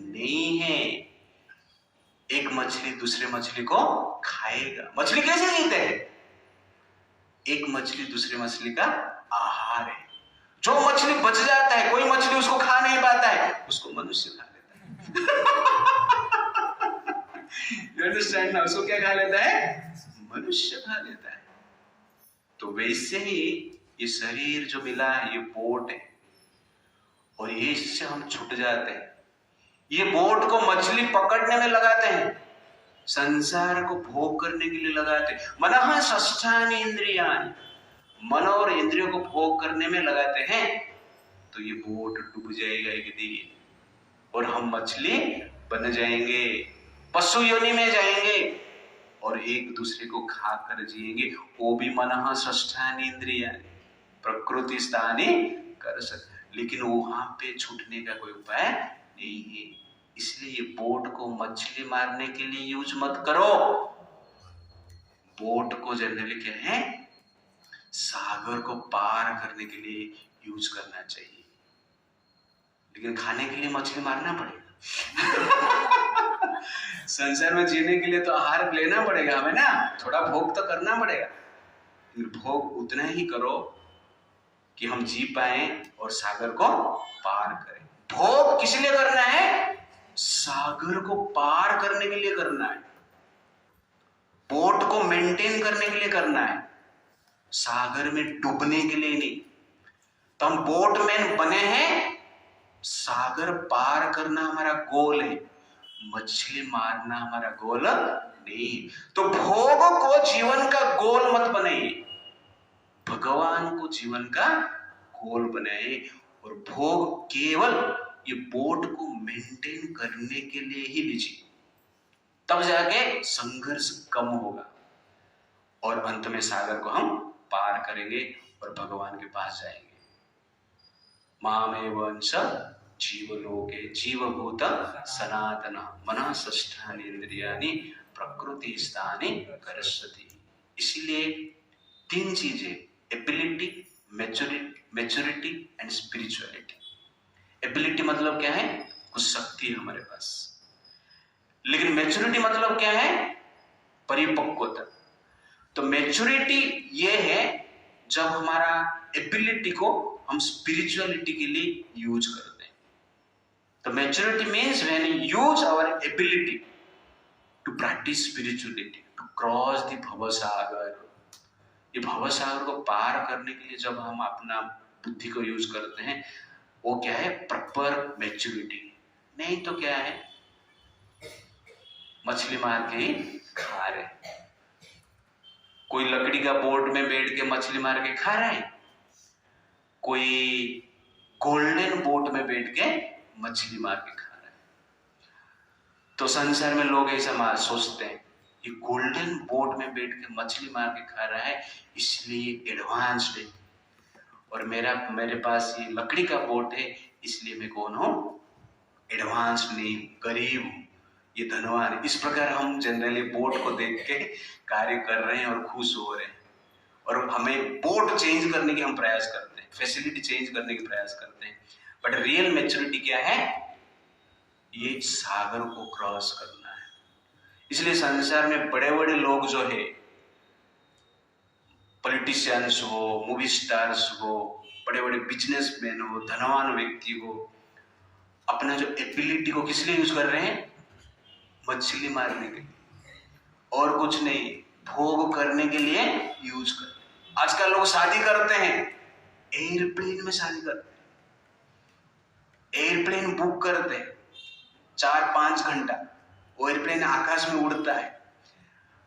नहीं है। एक मछली दूसरे मछली को खाएगा। मछली कैसे जीते हैं, एक मछली दूसरे मछली का आहार है। जो मछली बच जाता है, कोई मछली उसको खा नहीं पाता है, उसको मनुष्य खा लेता है। You understand ना, उसको क्या खा लेता है, मनुष्य खा लेता है। तो वैसे ही ये शरीर जो मिला है, ये बोट है, और ये इससे हम छूट जाते हैं। ये बोट को मछली पकड़ने में लगाते हैं, संसार को भोग करने के लिए लगाते हैं। मनः षष्ठानि इंद्रियाणि, मन और इंद्रियों को भोग करने में लगाते हैं, तो ये बोट डूब जाएगा एक दिन, और हम मछली बन जाएंगे, पशु योनि में जाएंगे, और एक दूसरे को खाकर जिएंगे। वो भी मनः षष्ठानि इंद्रियाणि प्रकृति स्थानि कर्षति। लेकिन वहां पे छूटने का कोई उपाय नहीं है। इसलिए ये बोट को मछली मारने के लिए यूज मत करो। बोट को जनरली क्या है, सागर को पार करने के लिए यूज करना चाहिए। लेकिन खाने के लिए मछली मारना पड़ेगा। संसार में जीने के लिए तो आहार लेना पड़ेगा हमें ना, थोड़ा भोग तो करना पड़ेगा। भोग उतना ही करो कि हम जी पाए और सागर को पार करें। भोग किस लिए करना है, सागर को पार करने के लिए करना है, बोट को मेंटेन करने के लिए करना है, सागर में डूबने के लिए नहीं। तो हम बोटमैन बने हैं, सागर पार करना हमारा गोल है, मछली मारना हमारा गोल नहीं। तो भोग को जीवन का गोल मत बनाइए, भगवान को जीवन का गोल बनाए। और भोग केवल ये बोट को मेंटेन करने के लिए ही लीजिए, तब जाके संघर्ष कम होगा, और अंत में सागर को हम पार करेंगे और भगवान के पास जाएंगे। मामेव अंश जीवलोके जीवभूत सनातन मनः षष्ठानि इंद्रियाणि प्रकृति स्थानि कर्षति। इसीलिए 3 चीजें, ability, maturity and spirituality. Ability मतलब क्या है, कुछ शक्ति है हमारे पास। लेकिन मैच्योरिटी मतलब क्या है, परिपक्वता। तो मैच्योरिटी ये है जब हमारा एबिलिटी को हम स्पिरिचुअलिटी के लिए यूज करते हैं। तो maturity means when you use our ability to practice spirituality, to cross the भवसागर, ये भवसागर को पार करने के लिए जब हम अपना बुद्धि को यूज करते हैं, वो क्या है, प्रॉपर मैच्योरिटी। नहीं तो क्या है, मछली मार के ही खा रहे। कोई लकड़ी का बोट में बैठ के मछली मार के खा रहा है, कोई गोल्डन बोट में बैठ के मछली मार के खा रहा है। तो संसार में लोग ऐसा सोचते हैं, ये गोल्डन बोट में बैठ के मछली मार के खा रहा है इसलिए एडवांस्ड है, और मेरे पास ये लकड़ी का बोट है इसलिए मैं कौन हूं, एडवांस नहीं, गरीब हूं, ये धनवान है। इस प्रकार हम जनरली बोट को देख के कार्य कर रहे हैं और खुश हो रहे हैं, और हमें बोट चेंज करने की हम प्रयास करते हैं, फैसिलिटी चेंज करने की प्रयास करते हैं। बट रियल मैच्योरिटी क्या है, ये सागर को क्रॉस करना है। इसलिए संसार में बड़े बड़े लोग जो है, पॉलिटिशियंस हो, मूवी स्टार्स हो, बड़े बड़े बिजनेसमैन हो, धनवान व्यक्ति हो, अपना जो एबिलिटी को किस लिए यूज कर रहे हैं, मछली मारने के लिए, और कुछ नहीं, भोग करने के लिए यूज कर रहे हैं। आजकल लोग शादी करते हैं, एयरप्लेन में शादी करते हैं, एयरप्लेन बुक करते हैं 4-5 घंटा, वो एयरप्लेन आकाश में उड़ता है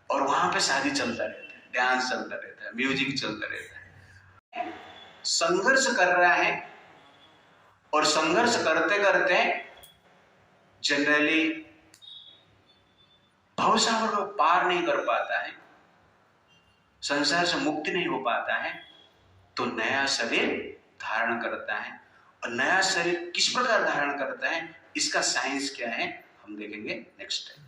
और वहां पे शादी चलता रहता है, डांस चलता रहता है, म्यूजिक चलता रहता है। संघर्ष कर रहा है, और संघर्ष करते करते जनरली भवसागर को पार नहीं कर पाता है, संसार से मुक्ति नहीं हो पाता है, तो नया शरीर धारण करता है। और नया शरीर किस प्रकार धारण करता है, इसका साइंस क्या है हम देखेंगे नेक्स्ट टाइम।